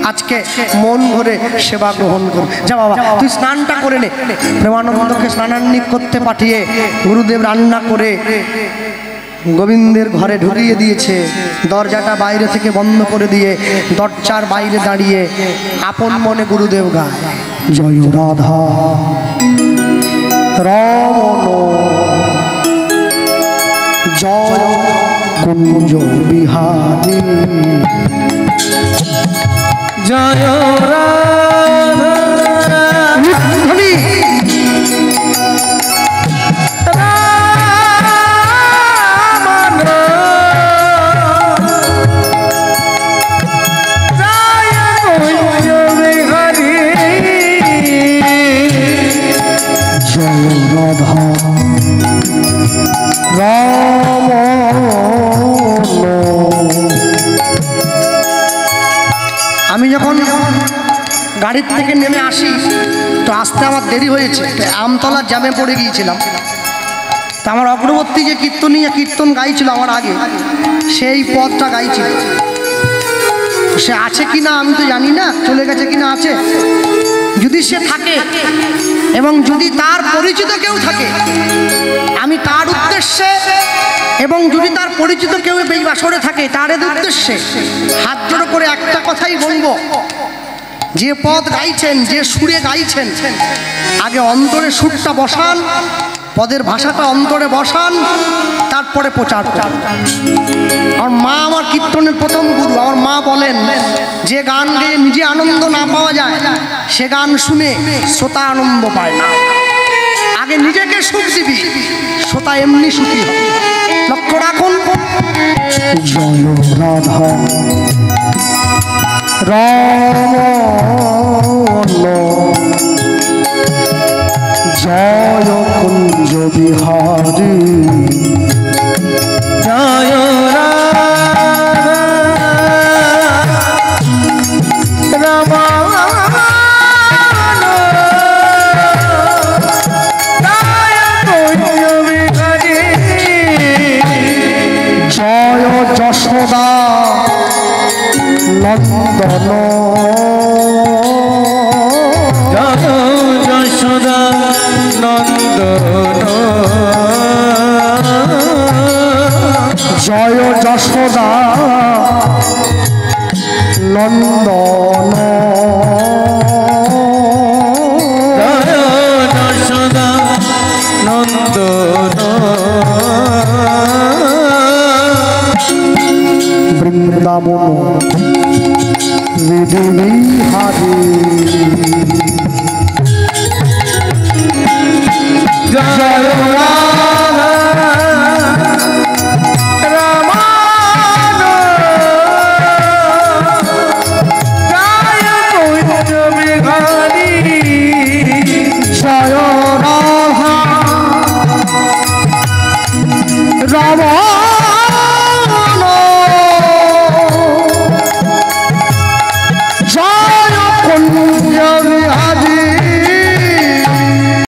আজকে মন ভরে সেবা গ্রহণ করবে। যা বাবা তুই স্নানটা করে নে। প্রেমানন্দকে স্নানান্বিত করতে পাঠিয়ে গুরুদেব রান্না করে গোবিন্দের ঘরে ঢুকিয়ে দিয়েছে। দরজাটা বাইরে থেকে বন্ধ করে দিয়ে দরজার বাইরে দাঁড়িয়ে আপন মনে গুরুদেব গায়, জয় রাধা রমণ জয় কুঞ্জ বিহারী, জয় আমি যখন গাড়ির থেকে নেমে আসি তো আসতে আমার দেরি হয়েছে, আমতলার জ্যামে পড়ে গিয়েছিলাম। তা আমার অগ্রবর্তী যে কীর্তন গাইছিল আমার আগে, সেই পদটা গাইছিল। সে আছে কিনা আমি তো জানি না, চলে গেছে কিনা আছে। যদি সে থাকে এবং যদি তার পরিচিত কেউ থাকে, আমি তার উদ্দেশ্যে এবং যদি তার পরিচিত কেউ এই বাসরে থাকে তার উদ্দেশ্যে হাত জোড়ো করে একটা কথাই বলবো, যে পদ গাইছেন, যে সুরে গাইছেন, আগে অন্তরে সুরটা বসান, পদের ভাষাটা অন্তরে বসান, তারপরে প্রচার করেন। আমার মা আমার কীর্তনের প্রথম গুরু। আমার মা বলেন যে গান গেয়ে নিজে আনন্দ না পাওয়া যায় সে গান শুনে শ্রোতা আনন্দ পায় না। আগে নিজেকে সুখ দিবি, শ্রোতা এমনি সুখী হবে। লক্ষ্য রাখুন, জয় রাধা রমণ জয় কুঞ্জ বিহারী, জয় জয় যশোদা নন্দন, জয় যশোদা নন্দন, জয় যশোদা নন্দন, জয় যশোদা নন্দন, বৃন্দাবন বিহারী।